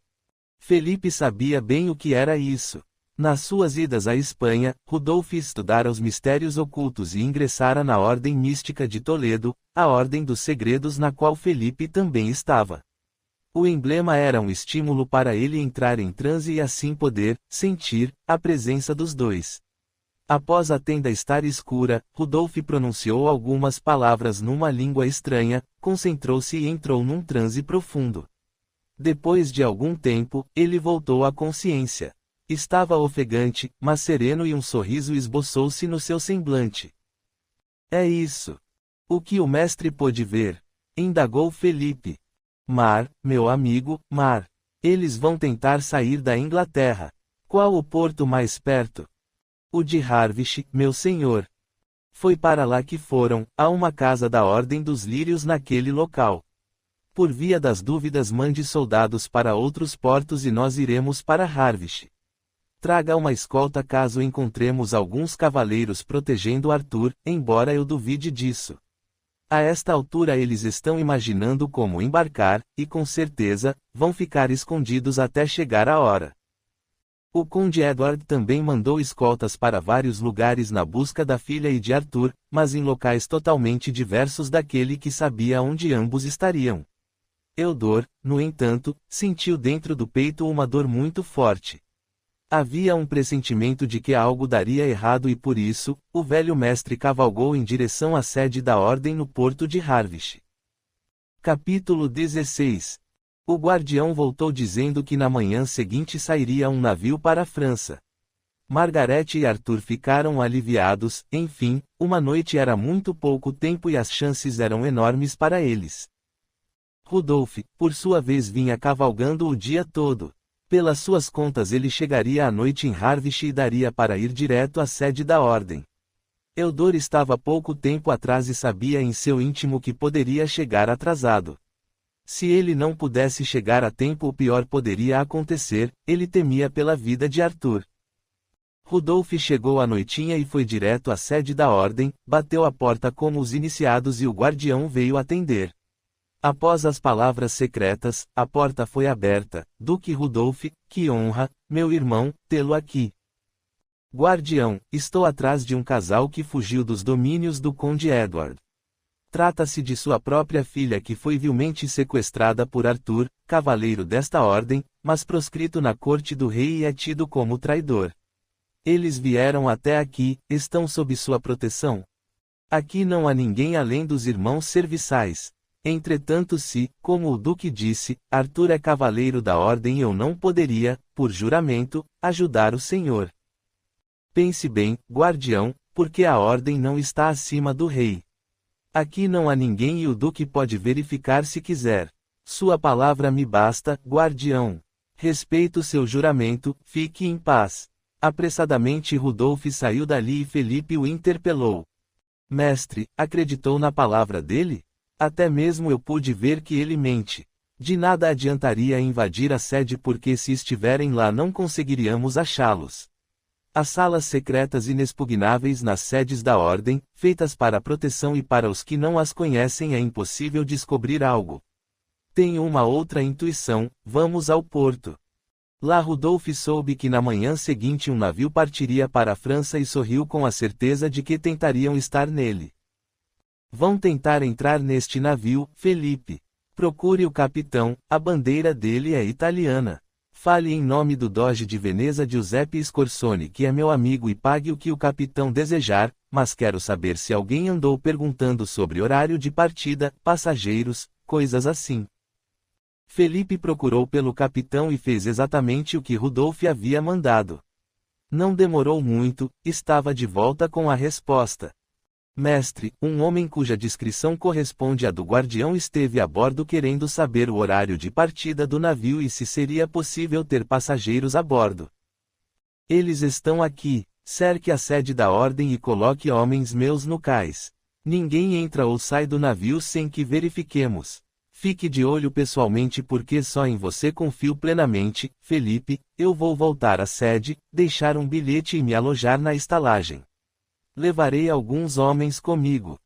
Speaker 1: Felipe sabia bem o que era isso. Nas suas idas à Espanha, Rudolf estudara os mistérios ocultos e ingressara na Ordem Mística de Toledo, a Ordem dos Segredos na qual Felipe também estava. O emblema era um estímulo para ele entrar em transe e assim poder sentir a presença dos dois. Após a tenda estar escura, Rudolf pronunciou algumas palavras numa língua estranha, concentrou-se e entrou num transe profundo. Depois de algum tempo, ele voltou à consciência. Estava ofegante, mas sereno e um sorriso esboçou-se no seu semblante. É isso. O que o mestre pôde ver? Indagou Felipe. Mar, meu amigo, mar. Eles vão tentar sair da Inglaterra. Qual o porto mais perto? O de Harwich, meu senhor. Foi para lá que foram, a uma casa da Ordem dos Lírios naquele local. Por via das dúvidas mande soldados para outros portos e nós iremos para Harwich. Traga uma escolta caso encontremos alguns cavaleiros protegendo Arthur, embora eu duvide disso. A esta altura eles estão imaginando como embarcar, e com certeza, vão ficar escondidos até chegar a hora. O conde Edward também mandou escoltas para vários lugares na busca da filha e de Arthur, mas em locais totalmente diversos daquele que sabia onde ambos estariam. Eudor, no entanto, sentiu dentro do peito uma dor muito forte. Havia um pressentimento de que algo daria errado e por isso, o velho mestre cavalgou em direção à sede da ordem no porto de Harwich. Capítulo 16. O guardião voltou dizendo que na manhã seguinte sairia um navio para a França. Margaret e Arthur ficaram aliviados, enfim, uma noite era muito pouco tempo e as chances eram enormes para eles. Rudolf, por sua vez vinha cavalgando o dia todo. Pelas suas contas ele chegaria à noite em Harwich e daria para ir direto à sede da ordem. Eudor estava pouco tempo atrás e sabia em seu íntimo que poderia chegar atrasado. Se ele não pudesse chegar a tempo o pior poderia acontecer, ele temia pela vida de Arthur. Rudolf chegou à noitinha e foi direto à sede da ordem, bateu a porta como os iniciados e o guardião veio atender. Após as palavras secretas, a porta foi aberta. Duque Rudolf, que honra, meu irmão, tê-lo aqui. Guardião, estou atrás de um casal que fugiu dos domínios do Conde Edward. Trata-se de sua própria filha que foi vilmente sequestrada por Arthur, cavaleiro desta ordem, mas proscrito na corte do rei e é tido como traidor. Eles vieram até aqui, estão sob sua proteção. Aqui não há ninguém além dos irmãos serviçais. Entretanto, se, como o duque disse, Arthur é cavaleiro da ordem, eu não poderia, por juramento, ajudar o senhor. Pense bem, guardião, porque a ordem não está acima do rei. Aqui não há ninguém e o duque pode verificar se quiser. Sua palavra me basta, guardião. Respeito seu juramento, fique em paz. Apressadamente Rudolf saiu dali e Felipe o interpelou. Mestre, acreditou na palavra dele? Até mesmo eu pude ver que ele mente. De nada adiantaria invadir a sede porque se estiverem lá não conseguiríamos achá-los. As salas secretas inexpugnáveis nas sedes da ordem, feitas para a proteção e para os que não as conhecem é impossível descobrir algo. Tenho uma outra intuição, vamos ao porto. Lá Rudolf soube que na manhã seguinte um navio partiria para a França e sorriu com a certeza de que tentariam estar nele. Vão tentar entrar neste navio, Felipe. Procure o capitão, a bandeira dele é italiana. Fale em nome do Doge de Veneza Giuseppe Scorsone que é meu amigo e pague o que o capitão desejar, mas quero saber se alguém andou perguntando sobre horário de partida, passageiros, coisas assim. Felipe procurou pelo capitão e fez exatamente o que Rudolf havia mandado. Não demorou muito, estava de volta com a resposta. Mestre, um homem cuja descrição corresponde à do guardião esteve a bordo querendo saber o horário de partida do navio e se seria possível ter passageiros a bordo. Eles estão aqui, cerque a sede da ordem e coloque homens meus no cais. Ninguém entra ou sai do navio sem que verifiquemos. Fique de olho pessoalmente porque só em você confio plenamente, Felipe. Eu vou voltar à sede, deixar um bilhete e me alojar na estalagem. Levarei alguns homens comigo.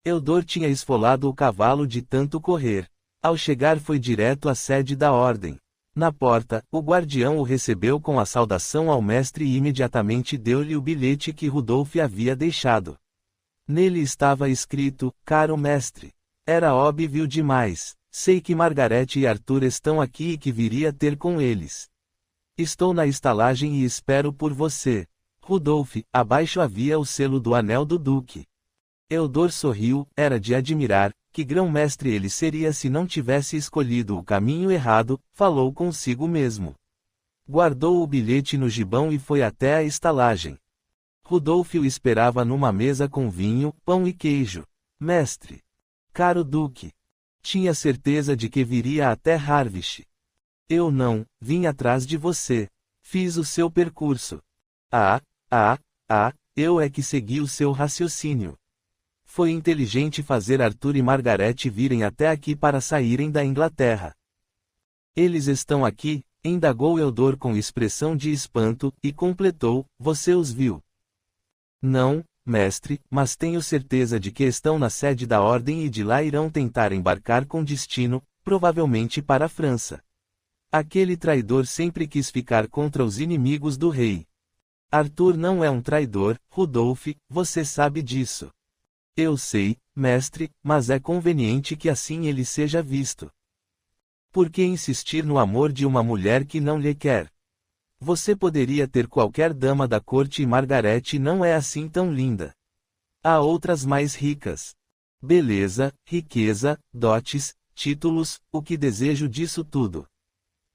Speaker 1: Eudor tinha esfolado o cavalo de tanto correr. Ao chegar foi direto à sede da ordem. Na porta, o guardião o recebeu com a saudação ao mestre e imediatamente deu-lhe o bilhete que Rudolf havia deixado. Nele estava escrito, caro mestre. Era óbvio demais. Sei que Margarete e Arthur estão aqui e que viria ter com eles. Estou na estalagem e espero por você. Rudolf, abaixo havia o selo do anel do duque. Eudor sorriu, era de admirar, que grão-mestre ele seria se não tivesse escolhido o caminho errado, falou consigo mesmo. Guardou o bilhete no gibão e foi até a estalagem. Rudolf o esperava numa mesa com vinho, pão e queijo. Mestre. Caro duque. Tinha certeza de que viria até Harwich. Eu não, vim atrás de você. Fiz o seu percurso. Eu é que segui o seu raciocínio. Foi inteligente fazer Arthur e Margarete virem até aqui para saírem da Inglaterra. Eles estão aqui, indagou Eudor com expressão de espanto, e completou, você os viu? Não, mestre, mas tenho certeza de que estão na sede da ordem e de lá irão tentar embarcar com destino, provavelmente para a França. Aquele traidor sempre quis ficar contra os inimigos do rei. Arthur não é um traidor, Rudolf, você sabe disso. Eu sei, mestre, mas é conveniente que assim ele seja visto. Por que insistir no amor de uma mulher que não lhe quer? Você poderia ter qualquer dama da corte e Margarete não é assim tão linda. Há outras mais ricas. Beleza, riqueza, dotes, títulos, o que desejo disso tudo?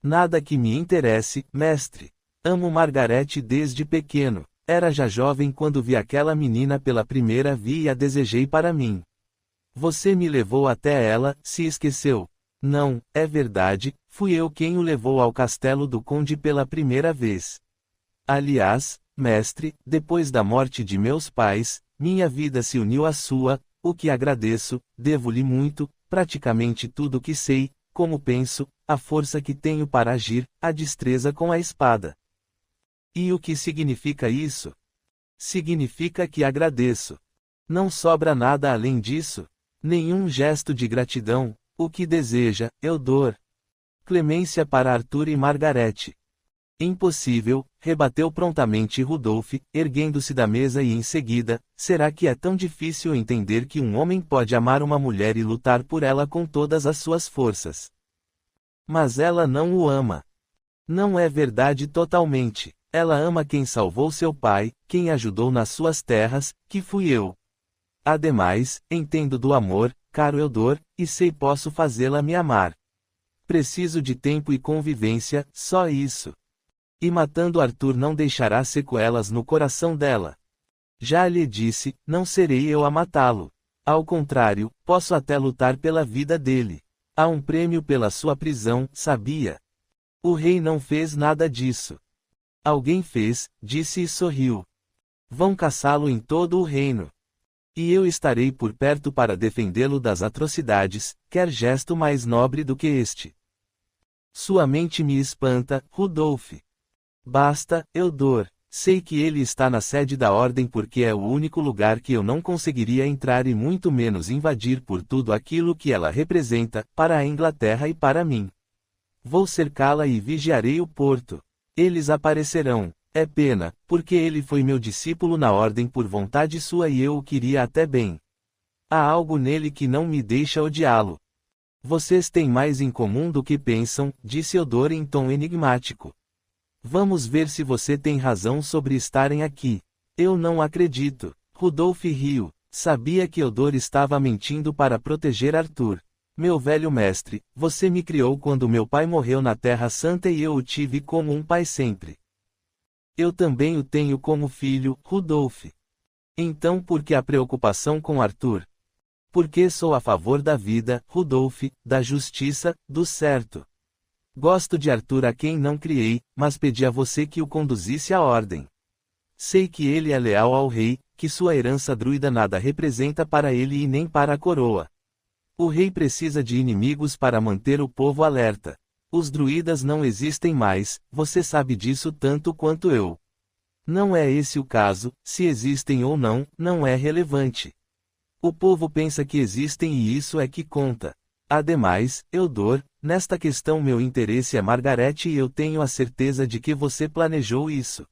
Speaker 1: Nada que me interesse, mestre. Amo Margarete desde pequeno. Era já jovem quando vi aquela menina pela primeira vez e a desejei para mim. Você me levou até ela, se esqueceu. Não, é verdade, fui eu quem o levou ao castelo do conde pela primeira vez. Aliás, mestre, depois da morte de meus pais, minha vida se uniu à sua, o que agradeço, devo-lhe muito, praticamente tudo o que sei, como penso, a força que tenho para agir, a destreza com a espada. E o que significa isso? Significa que agradeço. Não sobra nada além disso. Nenhum gesto de gratidão. O que deseja, eu dou. Clemência para Arthur e Margarete. Impossível, rebateu prontamente Rudolf, erguendo-se da mesa e em seguida, será que é tão difícil entender que um homem pode amar uma mulher e lutar por ela com todas as suas forças? Mas ela não o ama. Não é verdade totalmente. Ela ama quem salvou seu pai, quem ajudou nas suas terras, que fui eu. Ademais, entendo do amor, caro Eudor, e sei posso fazê-la me amar. Preciso de tempo e convivência, só isso. E matando Arthur não deixará sequelas no coração dela. Já lhe disse, não serei eu a matá-lo. Ao contrário, posso até lutar pela vida dele. Há um prêmio pela sua prisão, sabia? O rei não fez nada disso. Alguém fez, disse e sorriu. Vão caçá-lo em todo o reino. E eu estarei por perto para defendê-lo das atrocidades, quer gesto mais nobre do que este. Sua mente me espanta, Rudolf. Basta, Eudor. Sei que ele está na sede da ordem porque é o único lugar que eu não conseguiria entrar e muito menos invadir por tudo aquilo que ela representa, para a Inglaterra e para mim. Vou cercá-la e vigiarei o porto. Eles aparecerão. É pena, porque ele foi meu discípulo na ordem por vontade sua e eu o queria até bem. Há algo nele que não me deixa odiá-lo. Vocês têm mais em comum do que pensam, disse Eudor em tom enigmático. Vamos ver se você tem razão sobre estarem aqui. Eu não acredito. Rudolf riu. Sabia que Eudor estava mentindo para proteger Arthur. Meu velho mestre, você me criou quando meu pai morreu na Terra Santa e eu o tive como um pai sempre. Eu também o tenho como filho, Rudolf. Então por que a preocupação com Arthur? Porque sou a favor da vida, Rudolf, da justiça, do certo. Gosto de Arthur a quem não criei, mas pedi a você que o conduzisse à ordem. Sei que ele é leal ao rei, que sua herança druida nada representa para ele e nem para a coroa. O rei precisa de inimigos para manter o povo alerta. Os druidas não existem mais, você sabe disso tanto quanto eu. Não é esse o caso, se existem ou não, não é relevante. O povo pensa que existem e isso é que conta. Ademais, Eudor, nesta questão meu interesse é Margarete e eu tenho a certeza de que você planejou isso.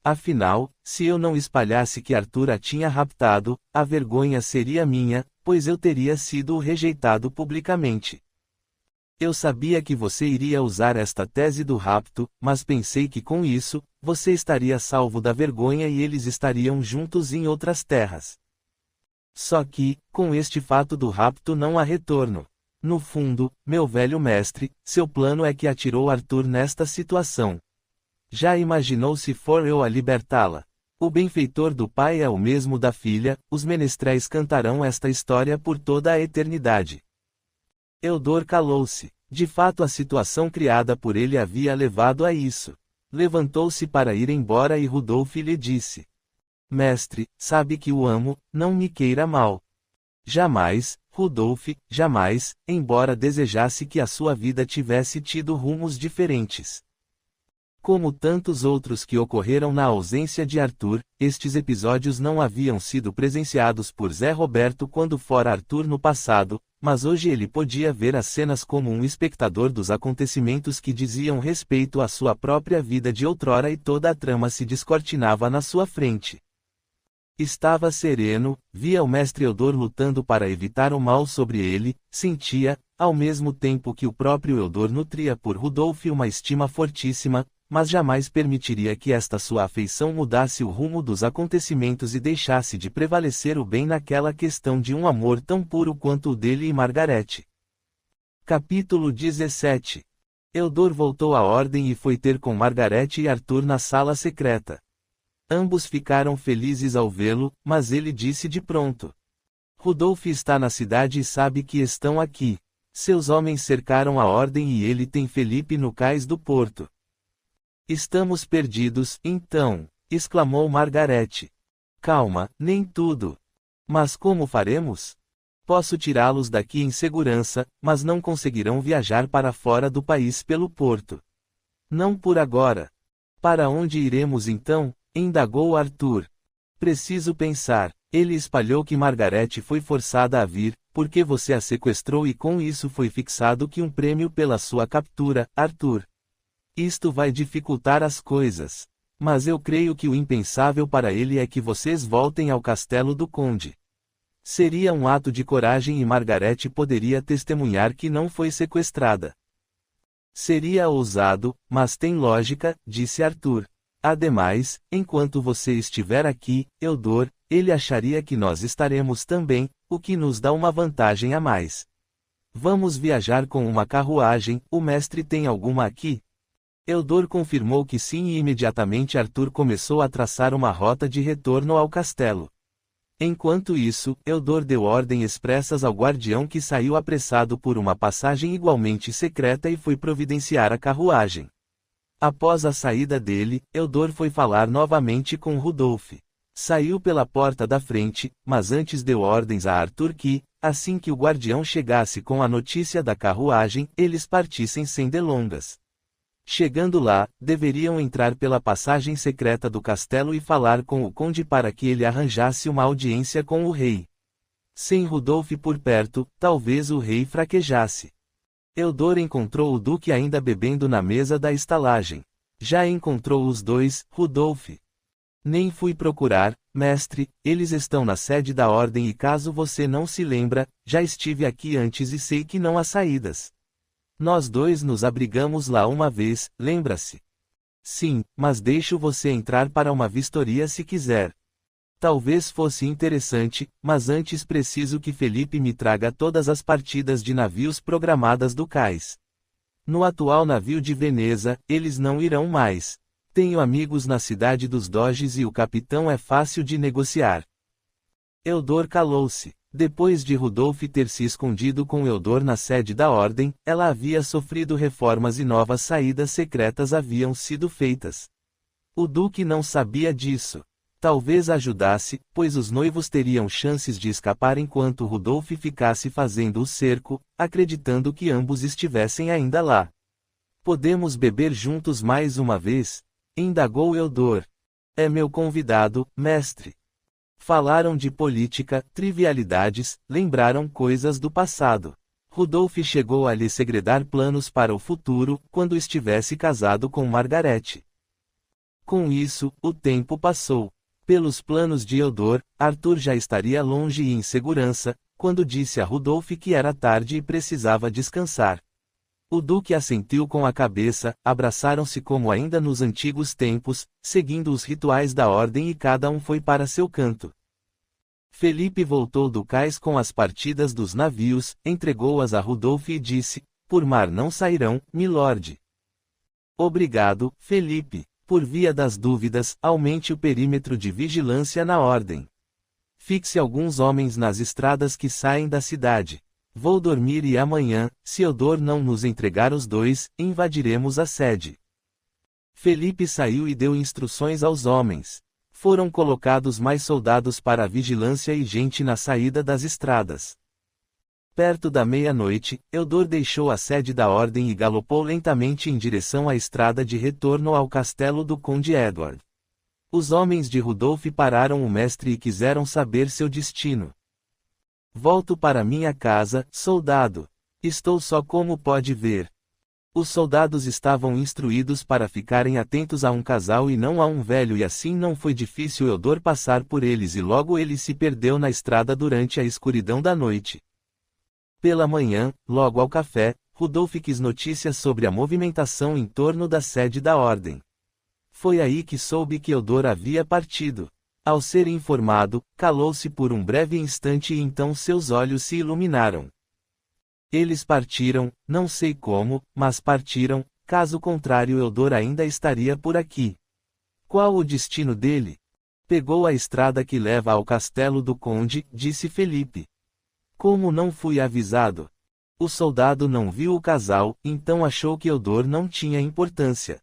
Speaker 1: Afinal, se eu não espalhasse que Arthur a tinha raptado, a vergonha seria minha, pois eu teria sido o rejeitado publicamente. Eu sabia que você iria usar esta tese do rapto, mas pensei que com isso, você estaria salvo da vergonha e eles estariam juntos em outras terras. Só que, com este fato do rapto não há retorno. No fundo, meu velho mestre, seu plano é que atirou Arthur nesta situação. Já imaginou se for eu a libertá-la? O benfeitor do pai é o mesmo da filha, os menestréis cantarão esta história por toda a eternidade. Eudor calou-se. De fato a situação criada por ele havia levado a isso. Levantou-se para ir embora e Rudolf lhe disse. Mestre, sabe que o amo, não me queira mal. Jamais, Rudolf, jamais, embora desejasse que a sua vida tivesse tido rumos diferentes. Como tantos outros que ocorreram na ausência de Arthur, estes episódios não haviam sido presenciados por Zé Roberto quando fora Arthur no passado, mas hoje ele podia ver as cenas como um espectador dos acontecimentos que diziam respeito à sua própria vida de outrora e toda a trama se descortinava na sua frente. Estava sereno, via o mestre Eudor lutando para evitar o mal sobre ele, sentia, ao mesmo tempo que o próprio Eudor nutria por Rudolf uma estima fortíssima, mas jamais permitiria que esta sua afeição mudasse o rumo dos acontecimentos e deixasse de prevalecer o bem naquela questão de um amor tão puro quanto o dele e Margarete. Capítulo 17. Eudor voltou à ordem e foi ter com Margarete e Arthur na sala secreta. Ambos ficaram felizes ao vê-lo, mas ele disse de pronto. Rudolf está na cidade e sabe que estão aqui. Seus homens cercaram a ordem e ele tem Felipe no cais do porto. Estamos perdidos, então, exclamou Margarete. Calma, nem tudo. Mas como faremos? Posso tirá-los daqui em segurança, mas não conseguirão viajar para fora do país pelo porto. Não por agora. Para onde iremos então? Indagou Arthur. Preciso pensar. Ele espalhou que Margarete foi forçada a vir, porque você a sequestrou e com isso foi fixado que um prêmio pela sua captura, Arthur. Isto vai dificultar as coisas. Mas eu creio que o impensável para ele é que vocês voltem ao castelo do conde. Seria um ato de coragem e Margarete poderia testemunhar que não foi sequestrada. Seria ousado, mas tem lógica, disse Arthur. Ademais, enquanto você estiver aqui, Eudor, ele acharia que nós estaremos também, o que nos dá uma vantagem a mais. Vamos viajar com uma carruagem, o mestre tem alguma aqui? Eudor confirmou que sim e imediatamente Arthur começou a traçar uma rota de retorno ao castelo. Enquanto isso, Eudor deu ordem expressas ao guardião que saiu apressado por uma passagem igualmente secreta e foi providenciar a carruagem. Após a saída dele, Eudor foi falar novamente com Rudolf. Saiu pela porta da frente, mas antes deu ordens a Arthur que, assim que o guardião chegasse com a notícia da carruagem, eles partissem sem delongas. Chegando lá, deveriam entrar pela passagem secreta do castelo e falar com o conde para que ele arranjasse uma audiência com o rei. Sem Rudolf por perto, talvez o rei fraquejasse. Eudor encontrou o duque ainda bebendo na mesa da estalagem. Já encontrou os dois, Rudolf. Nem fui procurar, mestre, eles estão na sede da ordem e caso você não se lembra, já estive aqui antes e sei que não há saídas. Nós dois nos abrigamos lá uma vez, lembra-se? Sim, mas deixo você entrar para uma vistoria se quiser. Talvez fosse interessante, mas antes preciso que Felipe me traga todas as partidas de navios programadas do cais. No atual navio de Veneza, eles não irão mais. Tenho amigos na cidade dos Doges e o capitão é fácil de negociar. Eudor calou-se. Depois de Rudolf ter se escondido com Eudor na sede da ordem, ela havia sofrido reformas e novas saídas secretas haviam sido feitas. O duque não sabia disso. Talvez ajudasse, pois os noivos teriam chances de escapar enquanto Rudolf ficasse fazendo o cerco, acreditando que ambos estivessem ainda lá. Podemos beber juntos mais uma vez? Indagou Eudor. É meu convidado, mestre. Falaram de política, trivialidades, lembraram coisas do passado. Rudolf chegou a lhe segredar planos para o futuro, quando estivesse casado com Margarete. Com isso, o tempo passou. Pelos planos de Eudor, Arthur já estaria longe e em segurança, quando disse a Rudolf que era tarde e precisava descansar. O duque assentiu com a cabeça, abraçaram-se como ainda nos antigos tempos, seguindo os rituais da ordem e cada um foi para seu canto. Felipe voltou do cais com as partidas dos navios, entregou-as a Rudolf e disse, por mar não sairão, milord. Obrigado, Felipe. Por via das dúvidas, aumente o perímetro de vigilância na ordem. Fixe alguns homens nas estradas que saem da cidade. Vou dormir e amanhã, se Eudor não nos entregar os dois, invadiremos a sede. Felipe saiu e deu instruções aos homens. Foram colocados mais soldados para a vigilância e gente na saída das estradas. Perto da meia-noite, Eudor deixou a sede da ordem e galopou lentamente em direção à estrada de retorno ao castelo do conde Edward. Os homens de Rudolf pararam o mestre e quiseram saber seu destino. Volto para minha casa, soldado. Estou só como pode ver. Os soldados estavam instruídos para ficarem atentos a um casal e não a um velho e assim não foi difícil Eudor passar por eles e logo ele se perdeu na estrada durante a escuridão da noite. Pela manhã, logo ao café, Rudolf quis notícias sobre a movimentação em torno da sede da ordem. Foi aí que soube que Eudor havia partido. Ao ser informado, calou-se por um breve instante e então seus olhos se iluminaram. Eles partiram, não sei como, mas partiram, caso contrário Eudor ainda estaria por aqui. Qual o destino dele? Pegou a estrada que leva ao castelo do conde, disse Felipe. Como não fui avisado? O soldado não viu o casal, então achou que Eudor não tinha importância.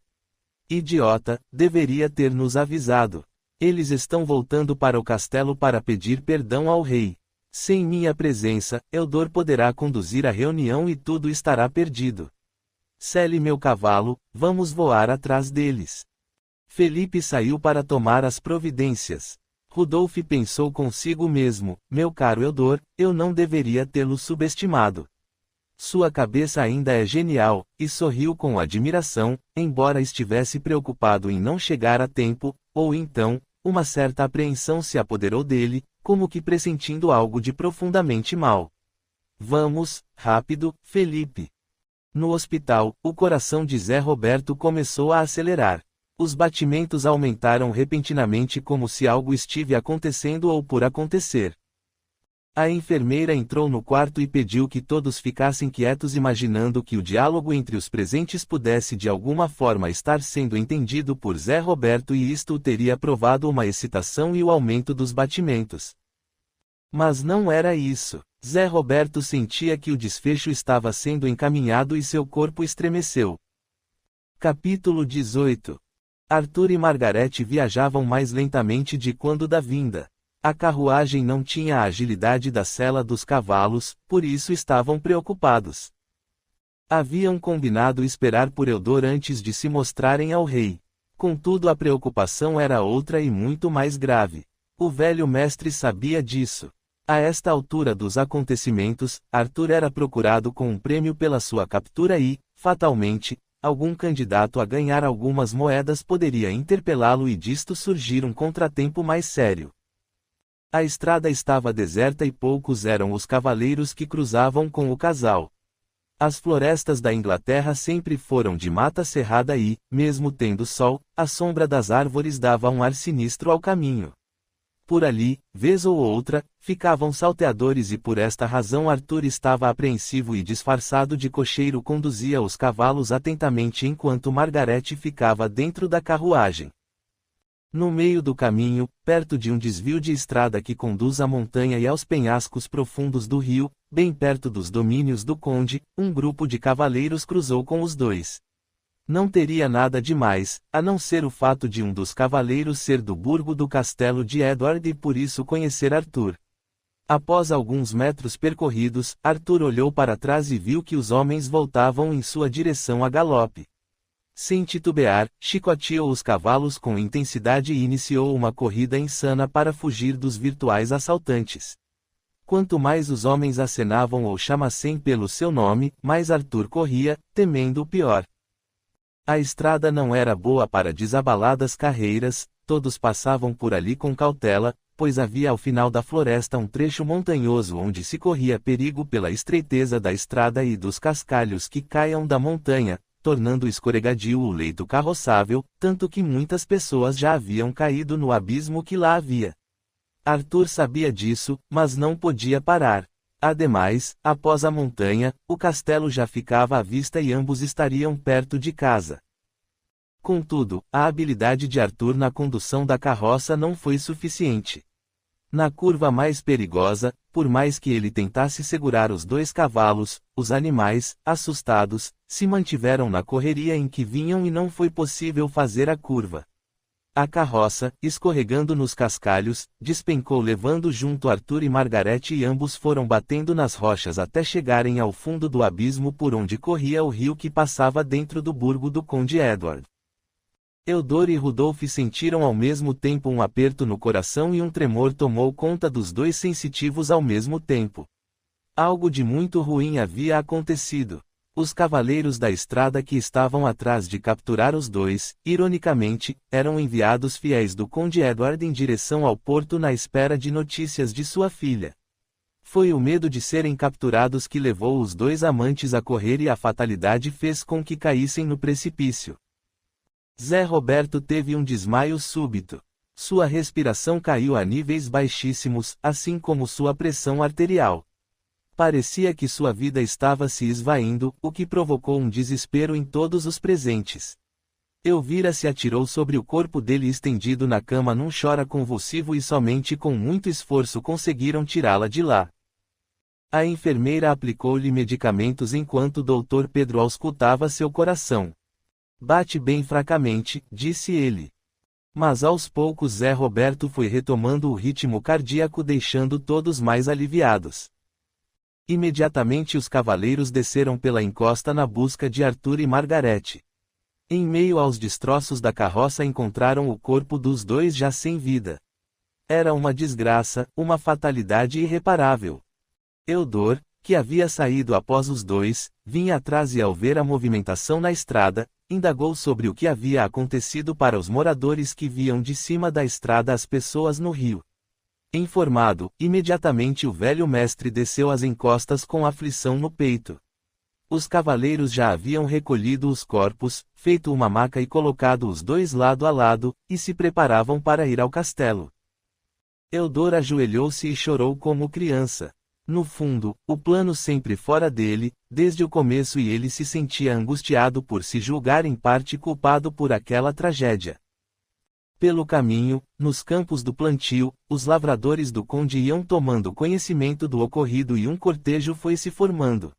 Speaker 1: Idiota, deveria ter nos avisado. Eles estão voltando para o castelo para pedir perdão ao rei. Sem minha presença, Eudor poderá conduzir a reunião e tudo estará perdido. Sele meu cavalo, vamos voar atrás deles. Felipe saiu para tomar as providências. Rudolf pensou consigo mesmo: meu caro Eudor, eu não deveria tê-lo subestimado. Sua cabeça ainda é genial, e sorriu com admiração, embora estivesse preocupado em não chegar a tempo, ou então, uma certa apreensão se apoderou dele, como que pressentindo algo de profundamente mal. Vamos, rápido, Felipe. No hospital, o coração de Zé Roberto começou a acelerar. Os batimentos aumentaram repentinamente como se algo estivesse acontecendo ou por acontecer. A enfermeira entrou no quarto e pediu que todos ficassem quietos, imaginando que o diálogo entre os presentes pudesse de alguma forma estar sendo entendido por Zé Roberto e isto teria provado uma excitação e o aumento dos batimentos. Mas não era isso. Zé Roberto sentia que o desfecho estava sendo encaminhado e seu corpo estremeceu. Capítulo 18. Arthur e Margarete viajavam mais lentamente de quando da vinda. A carruagem não tinha a agilidade da sela dos cavalos, por isso estavam preocupados. Haviam combinado esperar por Eudor antes de se mostrarem ao rei. Contudo, a preocupação era outra e muito mais grave. O velho mestre sabia disso. A esta altura dos acontecimentos, Arthur era procurado com um prêmio pela sua captura e, fatalmente, algum candidato a ganhar algumas moedas poderia interpelá-lo e disto surgir um contratempo mais sério. A estrada estava deserta e poucos eram os cavaleiros que cruzavam com o casal. As florestas da Inglaterra sempre foram de mata cerrada e, mesmo tendo sol, a sombra das árvores dava um ar sinistro ao caminho. Por ali, vez ou outra, ficavam salteadores e por esta razão Arthur estava apreensivo e disfarçado de cocheiro conduzia os cavalos atentamente enquanto Margarete ficava dentro da carruagem. No meio do caminho, perto de um desvio de estrada que conduz à montanha e aos penhascos profundos do rio, bem perto dos domínios do conde, um grupo de cavaleiros cruzou com os dois. Não teria nada demais, a não ser o fato de um dos cavaleiros ser do burgo do castelo de Edward e por isso conhecer Arthur. Após alguns metros percorridos, Arthur olhou para trás e viu que os homens voltavam em sua direção a galope. Sem titubear, chicoteou os cavalos com intensidade e iniciou uma corrida insana para fugir dos virtuais assaltantes. Quanto mais os homens acenavam ou chamassem pelo seu nome, mais Arthur corria, temendo o pior. A estrada não era boa para desabaladas carreiras, todos passavam por ali com cautela, pois havia ao final da floresta um trecho montanhoso onde se corria perigo pela estreiteza da estrada e dos cascalhos que caiam da montanha, tornando escorregadio o leito carroçável, tanto que muitas pessoas já haviam caído no abismo que lá havia. Arthur sabia disso, mas não podia parar. Ademais, após a montanha, o castelo já ficava à vista e ambos estariam perto de casa. Contudo, a habilidade de Arthur na condução da carroça não foi suficiente. Na curva mais perigosa, por mais que ele tentasse segurar os dois cavalos, os animais, assustados, se mantiveram na correria em que vinham e não foi possível fazer a curva. A carroça, escorregando nos cascalhos, despencou levando junto Arthur e Margarete e ambos foram batendo nas rochas até chegarem ao fundo do abismo por onde corria o rio que passava dentro do burgo do Conde Edward. Eudor e Rudolf sentiram ao mesmo tempo um aperto no coração e um tremor tomou conta dos dois sensitivos ao mesmo tempo. Algo de muito ruim havia acontecido. Os cavaleiros da estrada que estavam atrás de capturar os dois, ironicamente, eram enviados fiéis do Conde Edward em direção ao porto na espera de notícias de sua filha. Foi o medo de serem capturados que levou os dois amantes a correr e a fatalidade fez com que caíssem no precipício. Zé Roberto teve um desmaio súbito. Sua respiração caiu a níveis baixíssimos, assim como sua pressão arterial. Parecia que sua vida estava se esvaindo, o que provocou um desespero em todos os presentes. Elvira se atirou sobre o corpo dele estendido na cama num choro convulsivo e somente com muito esforço conseguiram tirá-la de lá. A enfermeira aplicou-lhe medicamentos enquanto o Dr. Pedro auscultava seu coração. Bate bem fracamente, disse ele. Mas aos poucos Zé Roberto foi retomando o ritmo cardíaco deixando todos mais aliviados. Imediatamente os cavaleiros desceram pela encosta na busca de Arthur e Margarete. Em meio aos destroços da carroça encontraram o corpo dos dois já sem vida. Era uma desgraça, uma fatalidade irreparável. Eudor, que havia saído após os dois, vinha atrás e ao ver a movimentação na estrada, indagou sobre o que havia acontecido para os moradores que viam de cima da estrada as pessoas no rio. Informado, imediatamente o velho mestre desceu as encostas com aflição no peito. Os cavaleiros já haviam recolhido os corpos, feito uma maca e colocado os dois lado a lado, e se preparavam para ir ao castelo. Eudor ajoelhou-se e chorou como criança. No fundo, o plano sempre fora dele, desde o começo, e ele se sentia angustiado por se julgar em parte culpado por aquela tragédia. Pelo caminho, nos campos do plantio, os lavradores do conde iam tomando conhecimento do ocorrido e um cortejo foi se formando.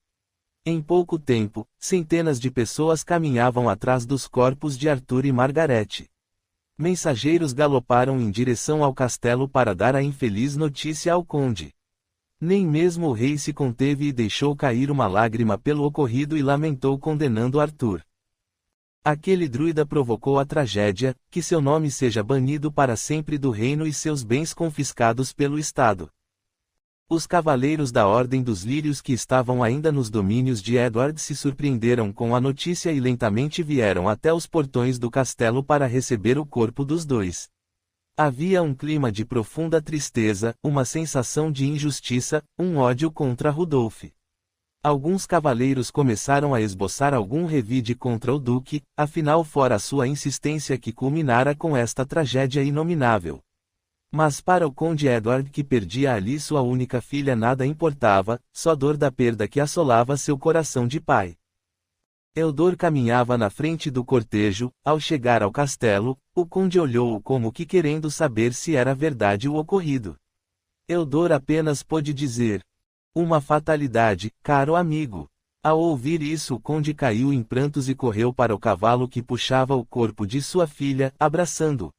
Speaker 1: Em pouco tempo, centenas de pessoas caminhavam atrás dos corpos de Arthur e Margarete. Mensageiros galoparam em direção ao castelo para dar a infeliz notícia ao conde. Nem mesmo o rei se conteve e deixou cair uma lágrima pelo ocorrido e lamentou condenando Arthur. Aquele druida provocou a tragédia, que seu nome seja banido para sempre do reino e seus bens confiscados pelo Estado. Os cavaleiros da Ordem dos Lírios que estavam ainda nos domínios de Edward se surpreenderam com a notícia e lentamente vieram até os portões do castelo para receber o corpo dos dois. Havia um clima de profunda tristeza, uma sensação de injustiça, um ódio contra Rudolf. Alguns cavaleiros começaram a esboçar algum revide contra o duque, afinal fora a sua insistência que culminara com esta tragédia inominável. Mas para o conde Edward, que perdia ali sua única filha, nada importava, só dor da perda que assolava seu coração de pai. Eudor caminhava na frente do cortejo. Ao chegar ao castelo, o conde olhou-o como que querendo saber se era verdade o ocorrido. Eudor apenas pôde dizer: "Uma fatalidade, caro amigo." Ao ouvir isso, o conde caiu em prantos e correu para o cavalo que puxava o corpo de sua filha, abraçando-o.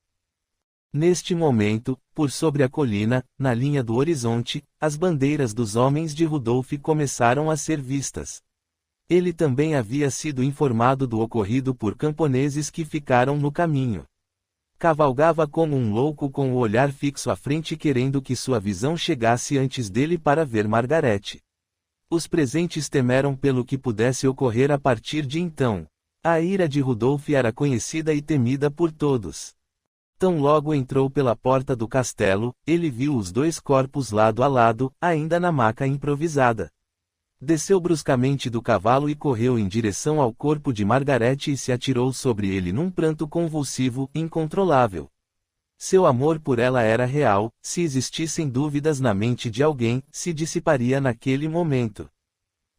Speaker 1: Neste momento, por sobre a colina, na linha do horizonte, as bandeiras dos homens de Rudolf começaram a ser vistas. Ele também havia sido informado do ocorrido por camponeses que ficaram no caminho. Cavalgava como um louco com o olhar fixo à frente, querendo que sua visão chegasse antes dele para ver Margarete. Os presentes temeram pelo que pudesse ocorrer a partir de então. A ira de Rudolf era conhecida e temida por todos. Tão logo entrou pela porta do castelo, ele viu os dois corpos lado a lado, ainda na maca improvisada. Desceu bruscamente do cavalo e correu em direção ao corpo de Margarete e se atirou sobre ele num pranto convulsivo, incontrolável. Seu amor por ela era real, se existissem dúvidas na mente de alguém, se dissiparia naquele momento.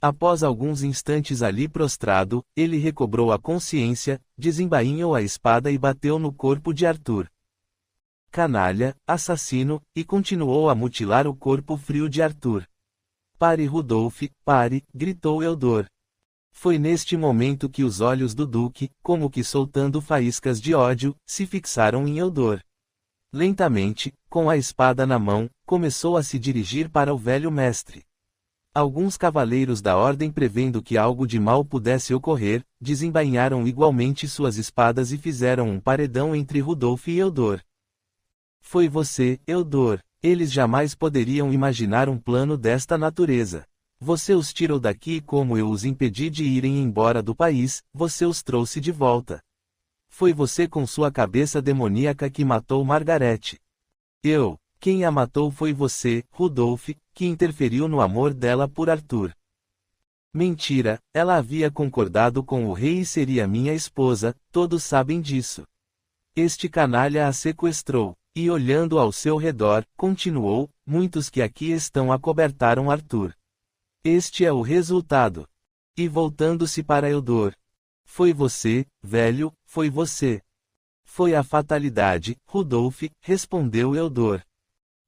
Speaker 1: Após alguns instantes ali prostrado, ele recobrou a consciência, desembainhou a espada e bateu no corpo de Arthur. Canalha, assassino, e continuou a mutilar o corpo frio de Arthur. "Pare, Rudolf, pare", gritou Eudor. Foi neste momento que os olhos do duque, como que soltando faíscas de ódio, se fixaram em Eudor. Lentamente, com a espada na mão, começou a se dirigir para o velho mestre. Alguns cavaleiros da ordem, prevendo que algo de mal pudesse ocorrer, desembainharam igualmente suas espadas e fizeram um paredão entre Rudolf e Eudor. "Foi você, Eudor." Eles jamais poderiam imaginar um plano desta natureza. Você os tirou daqui e, como eu os impedi de irem embora do país, você os trouxe de volta. Foi você com sua cabeça demoníaca que matou Margarete. Quem a matou foi você, Rudolf, que interferiu no amor dela por Arthur. Mentira, ela havia concordado com o rei e seria minha esposa, todos sabem disso. Este canalha a sequestrou. E olhando ao seu redor, continuou: muitos que aqui estão acobertaram Arthur. Este é o resultado. E voltando-se para Eudor: "Foi você, velho, foi você." "Foi a fatalidade, Rudolf", respondeu Eudor.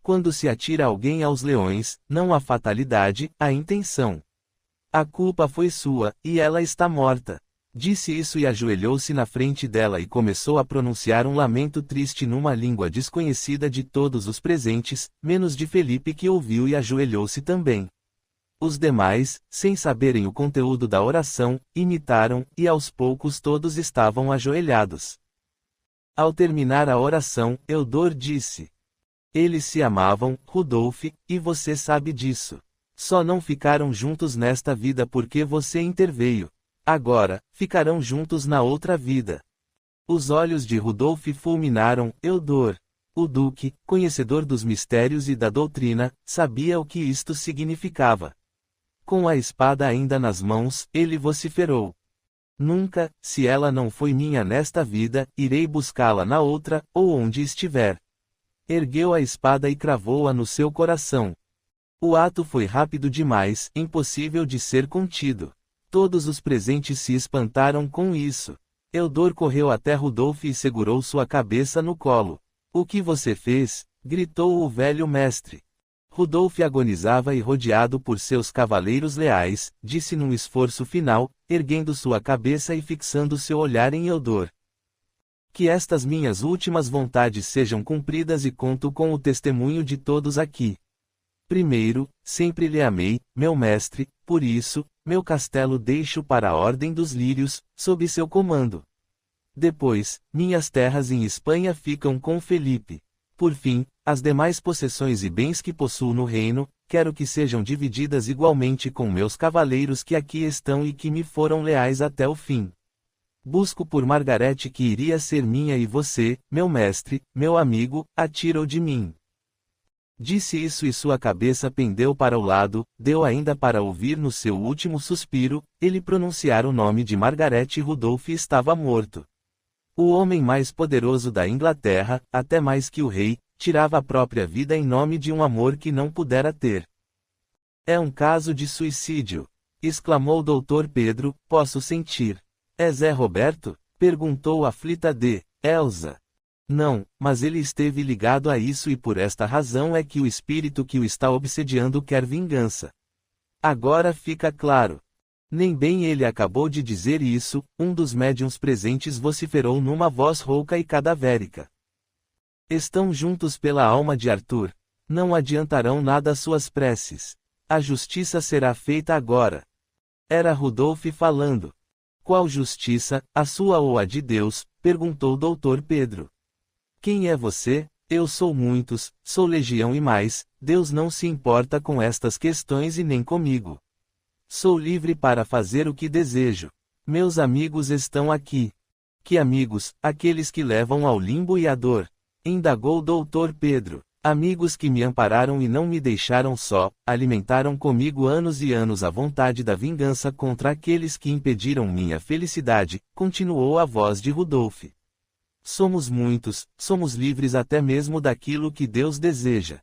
Speaker 1: "Quando se atira alguém aos leões, não a fatalidade, a intenção. A culpa foi sua, e ela está morta." Disse isso e ajoelhou-se na frente dela e começou a pronunciar um lamento triste numa língua desconhecida de todos os presentes, menos de Felipe, que ouviu e ajoelhou-se também. Os demais, sem saberem o conteúdo da oração, imitaram, e aos poucos todos estavam ajoelhados. Ao terminar a oração, Eudor disse: eles se amavam, Rudolf, e você sabe disso. Só não ficaram juntos nesta vida porque você interveio. Agora, ficarão juntos na outra vida. Os olhos de Rudolf fulminaram. Eudor, o duque, conhecedor dos mistérios e da doutrina, sabia o que isto significava. Com a espada ainda nas mãos, ele vociferou: nunca, se ela não foi minha nesta vida, irei buscá-la na outra, ou onde estiver. Ergueu a espada e cravou-a no seu coração. O ato foi rápido demais, impossível de ser contido. Todos os presentes se espantaram com isso. Eudor correu até Rudolf e segurou sua cabeça no colo. O que você fez? Gritou o velho mestre. Rudolf agonizava e rodeado por seus cavaleiros leais, disse num esforço final, erguendo sua cabeça e fixando seu olhar em Eudor: que estas minhas últimas vontades sejam cumpridas e conto com o testemunho de todos aqui. Primeiro, sempre lhe amei, meu mestre, por isso, meu castelo deixo para a Ordem dos Lírios, sob seu comando. Depois, minhas terras em Espanha ficam com Felipe. Por fim, as demais possessões e bens que possuo no reino, quero que sejam divididas igualmente com meus cavaleiros que aqui estão e que me foram leais até o fim. Busco por Margarete que iria ser minha e você, meu mestre, meu amigo, a tirou de mim. Disse isso e sua cabeça pendeu para o lado, deu ainda para ouvir no seu último suspiro, ele pronunciar o nome de Margarete e Rudolf estava morto. O homem mais poderoso da Inglaterra, até mais que o rei, tirava a própria vida em nome de um amor que não pudera ter. É um caso de suicídio, exclamou Dr. Pedro, posso sentir. É Zé Roberto? Perguntou aflita de Elsa. Não, mas ele esteve ligado a isso e por esta razão é que o espírito que o está obsediando quer vingança. Agora fica claro. Nem bem ele acabou de dizer isso, um dos médiuns presentes vociferou numa voz rouca e cadavérica. Estão juntos pela alma de Arthur. Não adiantarão nada suas preces. A justiça será feita agora. Era Rudolf falando. Qual justiça, a sua ou a de Deus? Perguntou Dr. Pedro. Quem é você? Eu sou muitos, sou legião e mais, Deus não se importa com estas questões e nem comigo. Sou livre para fazer o que desejo. Meus amigos estão aqui. Que amigos? Aqueles que levam ao limbo e à dor. Indagou Dr. Pedro. Amigos que me ampararam e não me deixaram só, alimentaram comigo anos e anos a vontade da vingança contra aqueles que impediram minha felicidade, continuou a voz de Rudolf. Somos muitos, somos livres até mesmo daquilo que Deus deseja.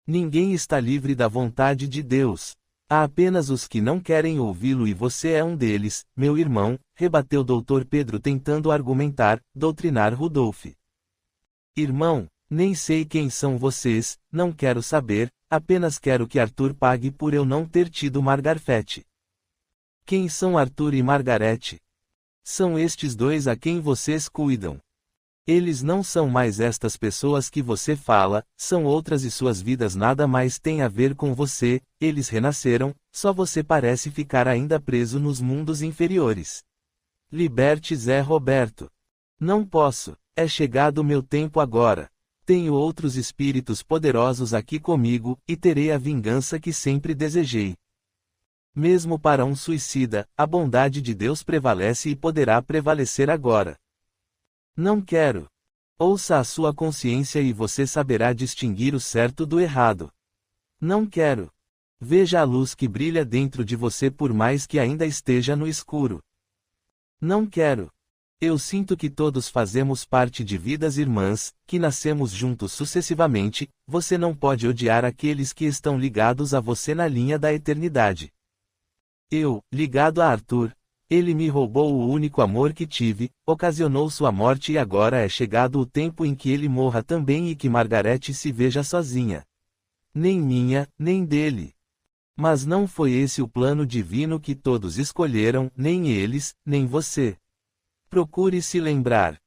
Speaker 1: Ninguém está livre da vontade de Deus. Há apenas os que não querem ouvi-lo e você é um deles, meu irmão, rebateu Dr. Pedro tentando argumentar, doutrinar Rudolf. Irmão, nem sei quem são vocês, não quero saber, apenas quero que Arthur pague por eu não ter tido Margarete. Quem são Arthur e Margarete? São estes dois a quem vocês cuidam. Eles não são mais estas pessoas que você fala, são outras e suas vidas nada mais têm a ver com você, eles renasceram, só você parece ficar ainda preso nos mundos inferiores. Liberte Zé Roberto. Não posso, é chegado meu tempo agora. Tenho outros espíritos poderosos aqui comigo, e terei a vingança que sempre desejei. Mesmo para um suicida, a bondade de Deus prevalece e poderá prevalecer agora. Não quero. Ouça a sua consciência e você saberá distinguir o certo do errado. Não quero. Veja a luz que brilha dentro de você por mais que ainda esteja no escuro. Não quero. Eu sinto que todos fazemos parte de vidas irmãs, que nascemos juntos sucessivamente, você não pode odiar aqueles que estão ligados a você na linha da eternidade. Eu, ligado a Arthur, ele me roubou o único amor que tive, ocasionou sua morte e agora é chegado o tempo em que ele morra também e que Margarete se veja sozinha. Nem minha, nem dele. Mas não foi esse o plano divino que todos escolheram, nem eles, nem você. Procure se lembrar.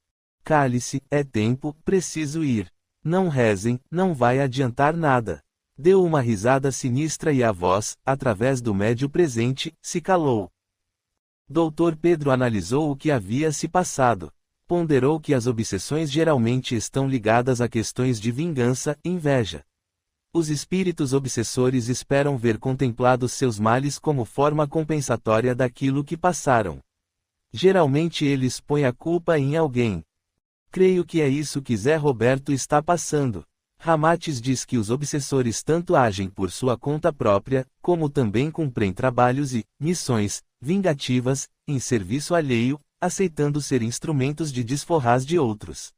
Speaker 1: Cale-se, é tempo, preciso ir. Não rezem, não vai adiantar nada. Deu uma risada sinistra e a voz, através do médio presente, se calou. Dr. Pedro analisou o que havia se passado. Ponderou que as obsessões geralmente estão ligadas a questões de vingança, inveja. Os espíritos obsessores esperam ver contemplados seus males como forma compensatória daquilo que passaram. Geralmente eles põem a culpa em alguém. Creio que é isso que Zé Roberto está passando. Ramatiz diz que os obsessores tanto agem por sua conta própria, como também cumprem trabalhos e missões vingativas, em serviço alheio, aceitando ser instrumentos de desforrar de outros.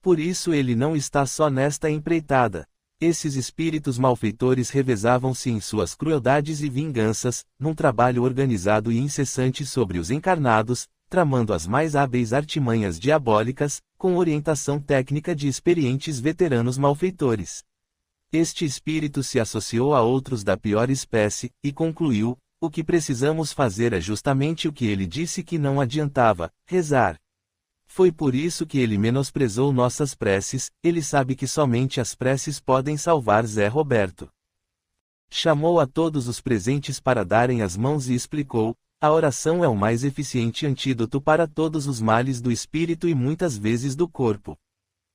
Speaker 1: Por isso ele não está só nesta empreitada. Esses espíritos malfeitores revezavam-se em suas crueldades e vinganças, num trabalho organizado e incessante sobre os encarnados, tramando as mais hábeis artimanhas diabólicas, com orientação técnica de experientes veteranos malfeitores. Este espírito se associou a outros da pior espécie, e concluiu: o que precisamos fazer é justamente o que ele disse que não adiantava, rezar. Foi por isso que ele menosprezou nossas preces, ele sabe que somente as preces podem salvar Zé Roberto. Chamou a todos os presentes para darem as mãos e explicou: a oração é o mais eficiente antídoto para todos os males do espírito e muitas vezes do corpo.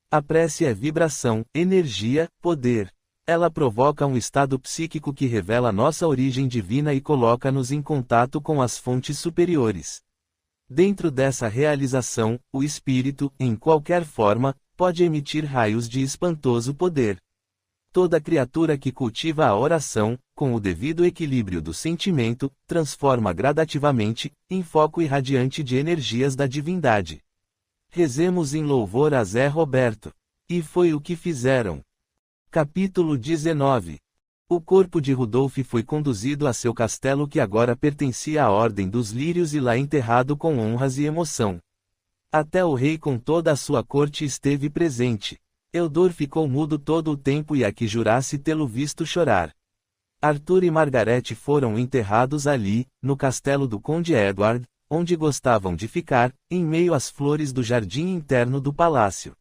Speaker 1: A prece é vibração, energia, poder. Ela provoca um estado psíquico que revela nossa origem divina e coloca-nos em contato com as fontes superiores. Dentro dessa realização, o espírito, em qualquer forma, pode emitir raios de espantoso poder. Toda criatura que cultiva a oração, com o devido equilíbrio do sentimento, transforma gradativamente, em foco irradiante de energias da divindade. Rezemos em louvor a Zé Roberto. E foi o que fizeram. Capítulo 19. O corpo de Rudolf foi conduzido a seu castelo que agora pertencia à Ordem dos Lírios e lá enterrado com honras e emoção. Até o rei com toda a sua corte esteve presente. Eudor ficou mudo todo o tempo e a que jurasse tê-lo visto chorar. Arthur e Margaret foram enterrados ali, no castelo do Conde Edward, onde gostavam de ficar, em meio às flores do jardim interno do palácio.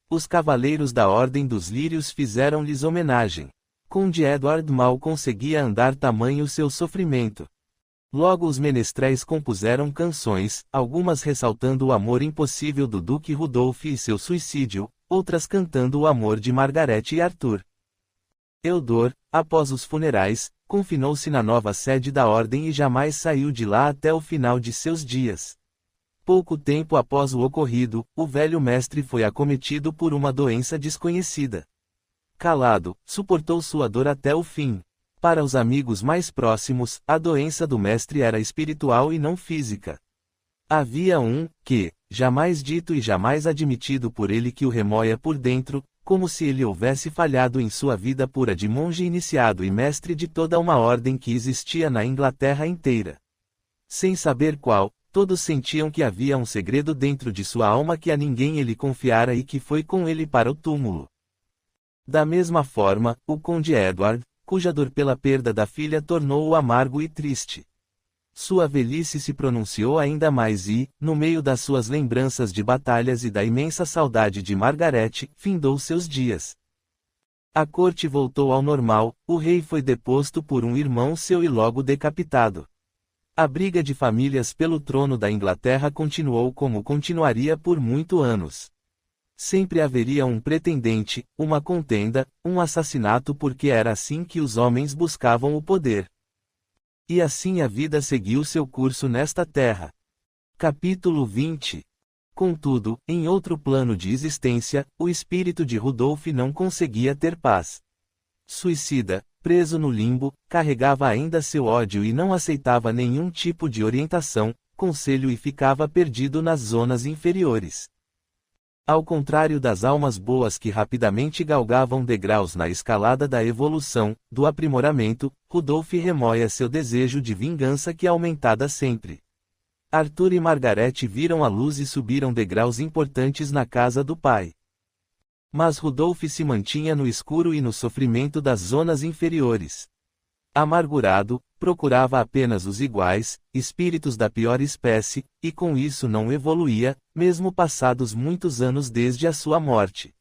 Speaker 1: Os cavaleiros da Ordem dos Lírios fizeram-lhes homenagem. Conde Edward mal conseguia andar tamanho seu sofrimento. Logo os menestréis compuseram canções, algumas ressaltando o amor impossível do Duque Rudolf e seu suicídio, outras cantando o amor de Margaret e Arthur. Eudor, após os funerais, confinou-se na nova sede da Ordem e jamais saiu de lá até o final de seus dias. Pouco tempo após o ocorrido, o velho mestre foi acometido por uma doença desconhecida. Calado, suportou sua dor até o fim. Para os amigos mais próximos, a doença do mestre era espiritual e não física. Havia que, jamais dito e jamais admitido por ele que o remoia por dentro, como se ele houvesse falhado em sua vida pura de monge iniciado e mestre de toda uma ordem que existia na Inglaterra inteira. Sem saber qual, todos sentiam que havia um segredo dentro de sua alma que a ninguém ele confiara e que foi com ele para o túmulo. Da mesma forma, o Conde Edward, cuja dor pela perda da filha tornou-o amargo e triste. Sua velhice se pronunciou ainda mais e, no meio das suas lembranças de batalhas e da imensa saudade de Margaret, findou seus dias. A corte voltou ao normal, o rei foi deposto por um irmão seu e logo decapitado. A briga de famílias pelo trono da Inglaterra continuou como continuaria por muitos anos. Sempre haveria um pretendente, uma contenda, um assassinato porque era assim que os homens buscavam o poder. E assim a vida seguiu seu curso nesta terra. Capítulo 20. Contudo, em outro plano de existência, o espírito de Rudolf não conseguia ter paz. Suicida, preso no limbo, carregava ainda seu ódio e não aceitava nenhum tipo de orientação, conselho e ficava perdido nas zonas inferiores. Ao contrário das almas boas que rapidamente galgavam degraus na escalada da evolução, do aprimoramento, Rudolf remoia seu desejo de vingança que aumentada sempre. Arthur e Margaret viram a luz e subiram degraus importantes na casa do pai. Mas Rudolf se mantinha no escuro e no sofrimento das zonas inferiores. Amargurado, procurava apenas os iguais, espíritos da pior espécie, e com isso não evoluía, mesmo passados muitos anos desde a sua morte.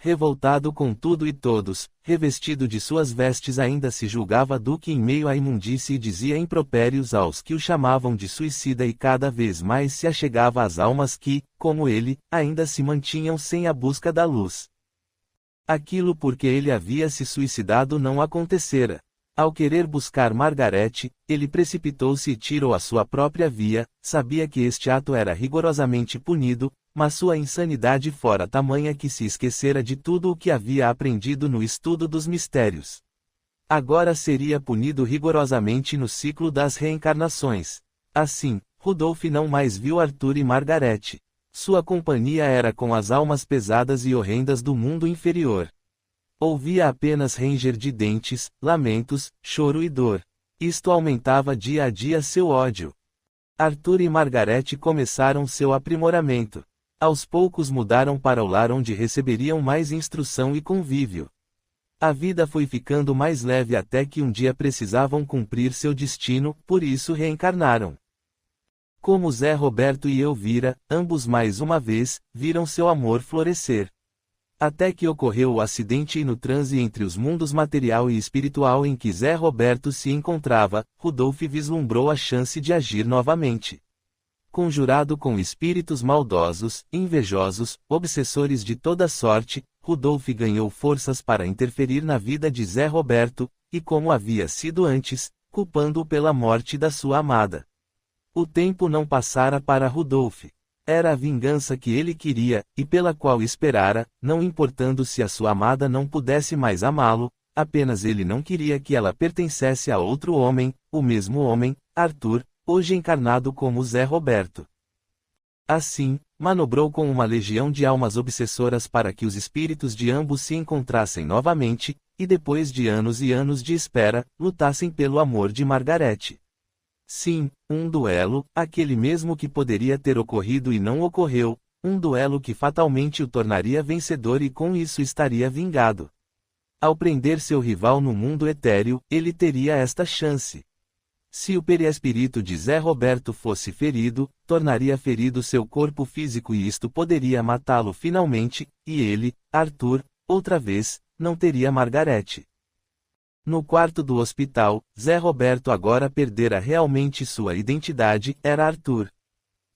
Speaker 1: Revoltado com tudo e todos, revestido de suas vestes ainda se julgava duque em meio à imundície e dizia impropérios aos que o chamavam de suicida e cada vez mais se achegava às almas que, como ele, ainda se mantinham sem a busca da luz. Aquilo porque ele havia se suicidado não acontecera. Ao querer buscar Margarete, ele precipitou-se e tirou a sua própria via, sabia que este ato era rigorosamente punido, mas sua insanidade fora tamanha que se esquecera de tudo o que havia aprendido no estudo dos mistérios. Agora seria punido rigorosamente no ciclo das reencarnações. Assim, Rudolf não mais viu Arthur e Margarete. Sua companhia era com as almas pesadas e horrendas do mundo inferior. Ouvia apenas ranger de dentes, lamentos, choro e dor. Isto aumentava dia a dia seu ódio. Arthur e Margarete começaram seu aprimoramento. Aos poucos mudaram para o lar onde receberiam mais instrução e convívio. A vida foi ficando mais leve até que um dia precisavam cumprir seu destino, por isso reencarnaram. Como Zé Roberto e Elvira, ambos mais uma vez, viram seu amor florescer. Até que ocorreu o acidente e no transe entre os mundos material e espiritual em que Zé Roberto se encontrava, Rudolf vislumbrou a chance de agir novamente. Conjurado com espíritos maldosos, invejosos, obsessores de toda sorte, Rudolf ganhou forças para interferir na vida de Zé Roberto, e como havia sido antes, culpando-o pela morte da sua amada. O tempo não passara para Rudolf. Era a vingança que ele queria, e pela qual esperara, não importando se a sua amada não pudesse mais amá-lo, apenas ele não queria que ela pertencesse a outro homem, o mesmo homem, Arthur, hoje encarnado como Zé Roberto. Assim, manobrou com uma legião de almas obsessoras para que os espíritos de ambos se encontrassem novamente, e depois de anos e anos de espera, lutassem pelo amor de Margarete. Sim, um duelo, aquele mesmo que poderia ter ocorrido e não ocorreu, um duelo que fatalmente o tornaria vencedor e com isso estaria vingado. Ao prender seu rival no mundo etéreo, ele teria esta chance. Se o perispírito de Zé Roberto fosse ferido, tornaria ferido seu corpo físico e isto poderia matá-lo finalmente, e ele, Arthur, outra vez, não teria Margarete. No quarto do hospital, Zé Roberto agora perdera realmente sua identidade, era Arthur.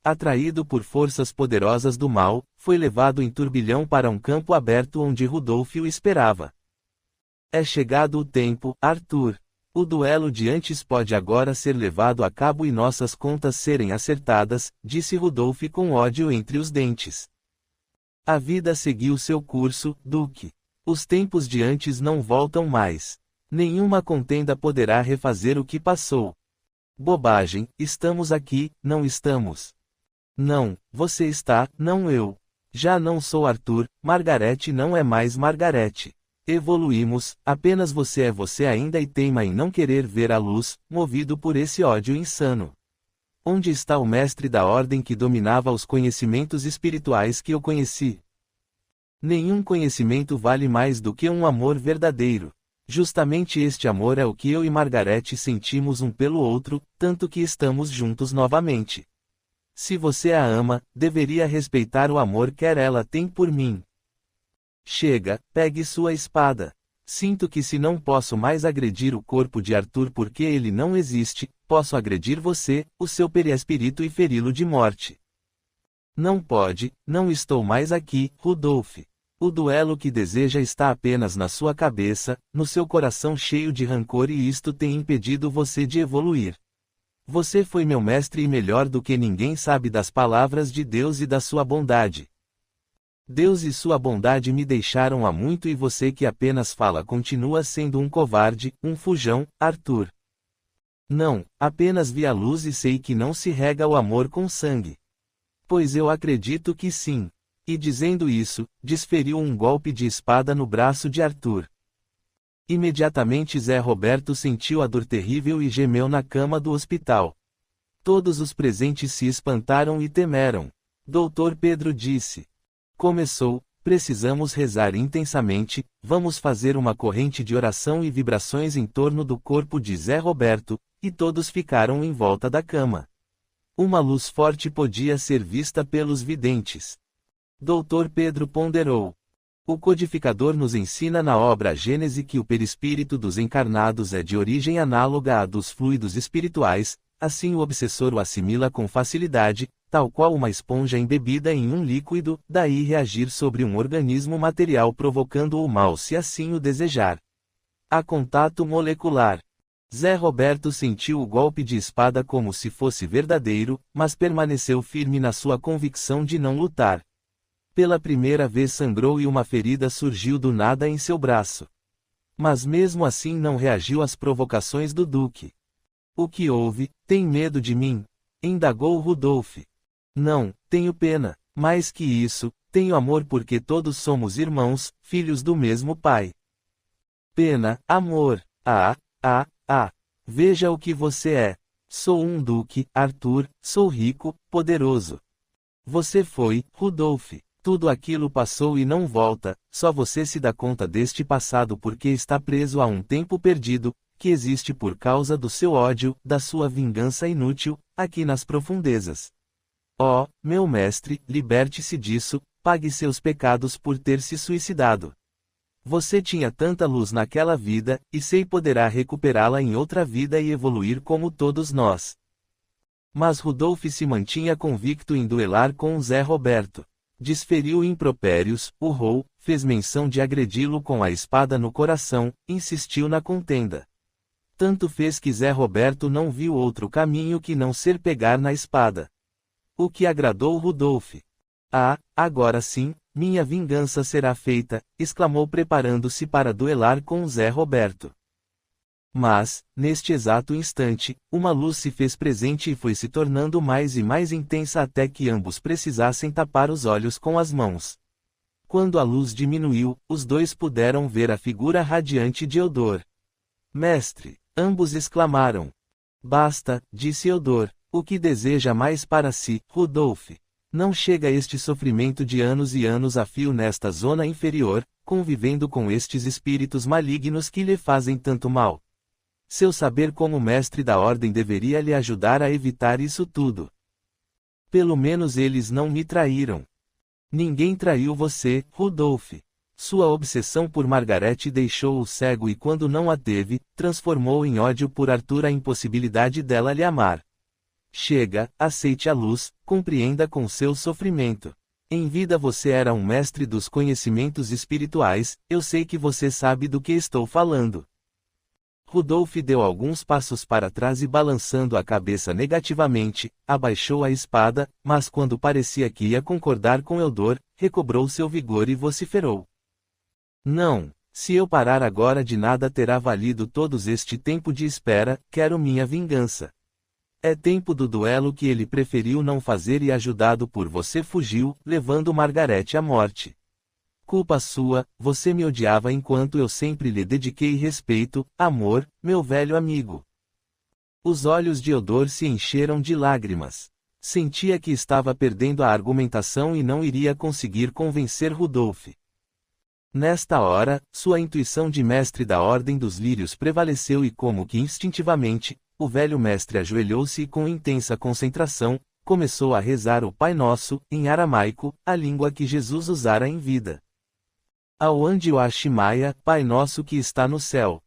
Speaker 1: Atraído por forças poderosas do mal, foi levado em turbilhão para um campo aberto onde Rudolf o esperava. É chegado o tempo, Arthur. O duelo de antes pode agora ser levado a cabo e nossas contas serem acertadas, disse Rudolf com ódio entre os dentes. A vida seguiu seu curso, Duque. Os tempos de antes não voltam mais. Nenhuma contenda poderá refazer o que passou. Bobagem, estamos aqui, não estamos. Não, você está, não eu. Já não sou Arthur, Margarete não é mais Margarete. Evoluímos, apenas você é você ainda e teima em não querer ver a luz, movido por esse ódio insano. Onde está o mestre da ordem que dominava os conhecimentos espirituais que eu conheci? Nenhum conhecimento vale mais do que um amor verdadeiro. Justamente este amor é o que eu e Margarete sentimos um pelo outro, tanto que estamos juntos novamente. Se você a ama, deveria respeitar o amor que ela tem por mim. Chega, pegue sua espada. Sinto que se não posso mais agredir o corpo de Arthur porque ele não existe, posso agredir você, o seu perispírito e feri-lo de morte. Não pode, não estou mais aqui, Rudolf. O duelo que deseja está apenas na sua cabeça, no seu coração cheio de rancor e isto tem impedido você de evoluir. Você foi meu mestre e melhor do que ninguém sabe das palavras de Deus e da sua bondade. Deus e sua bondade me deixaram há muito e você que apenas fala continua sendo um covarde, um fujão, Arthur. Não, apenas vi a luz e sei que não se rega o amor com sangue. Pois eu acredito que sim. E dizendo isso, desferiu um golpe de espada no braço de Arthur. Imediatamente Zé Roberto sentiu a dor terrível e gemeu na cama do hospital. Todos os presentes se espantaram e temeram. Dr. Pedro disse. Começou, precisamos rezar intensamente, vamos fazer uma corrente de oração e vibrações em torno do corpo de Zé Roberto, e todos ficaram em volta da cama. Uma luz forte podia ser vista pelos videntes. Dr. Pedro ponderou. O codificador nos ensina na obra Gênese que o perispírito dos encarnados é de origem análoga à dos fluidos espirituais, assim o obsessor o assimila com facilidade, tal qual uma esponja embebida em um líquido, daí reagir sobre um organismo material provocando o mal se assim o desejar. A contato molecular. Zé Roberto sentiu o golpe de espada como se fosse verdadeiro, mas permaneceu firme na sua convicção de não lutar. Pela primeira vez sangrou e uma ferida surgiu do nada em seu braço. Mas mesmo assim não reagiu às provocações do Duque. O que houve? Tem medo de mim? Indagou Rudolf. Não, tenho pena. Mais que isso, tenho amor porque todos somos irmãos, filhos do mesmo pai. Pena, amor. Veja o que você é. Sou um duque, Arthur, sou rico, poderoso. Você foi, Rudolf. Tudo aquilo passou e não volta, só você se dá conta deste passado porque está preso a um tempo perdido, que existe por causa do seu ódio, da sua vingança inútil, aqui nas profundezas. Oh, meu mestre, liberte-se disso, pague seus pecados por ter se suicidado. Você tinha tanta luz naquela vida, e sei poderá recuperá-la em outra vida e evoluir como todos nós. Mas Rudolf se mantinha convicto em duelar com Zé Roberto. Desferiu impropérios, urrou, fez menção de agredi-lo com a espada no coração, insistiu na contenda. Tanto fez que Zé Roberto não viu outro caminho que não ser pegar na espada. O que agradou Rudolf. Ah, agora sim, minha vingança será feita, exclamou preparando-se para duelar com Zé Roberto. Mas, neste exato instante, uma luz se fez presente e foi se tornando mais e mais intensa até que ambos precisassem tapar os olhos com as mãos. Quando a luz diminuiu, os dois puderam ver a figura radiante de Eudor. Mestre! Ambos exclamaram. Basta, disse Eudor, o que deseja mais para si, Rudolf? Não chega este sofrimento de anos e anos a fio nesta zona inferior, convivendo com estes espíritos malignos que lhe fazem tanto mal. Seu saber como mestre da ordem deveria lhe ajudar a evitar isso tudo. Pelo menos eles não me traíram. Ninguém traiu você, Rudolf. Sua obsessão por Margarete deixou-o cego e quando não a teve, transformou em ódio por Arthur a impossibilidade dela lhe amar. Chega, aceite a luz, compreenda com seu sofrimento. Em vida você era um mestre dos conhecimentos espirituais, eu sei que você sabe do que estou falando. Rudolf deu alguns passos para trás e balançando a cabeça negativamente, abaixou a espada, mas quando parecia que ia concordar com Eudor, recobrou seu vigor e vociferou. Não, se eu parar agora de nada terá valido todo este tempo de espera, quero minha vingança. É tempo do duelo que ele preferiu não fazer e ajudado por você fugiu, levando Margarete à morte. Culpa sua, você me odiava enquanto eu sempre lhe dediquei respeito, amor, meu velho amigo. Os olhos de Eudor se encheram de lágrimas. Sentia que estava perdendo a argumentação e não iria conseguir convencer Rudolf. Nesta hora, sua intuição de mestre da Ordem dos Lírios prevaleceu e como que instintivamente, o velho mestre ajoelhou-se e com intensa concentração, começou a rezar o Pai Nosso, em aramaico, a língua que Jesus usara em vida. Awandi wa Shimaya, Pai Nosso que está no céu.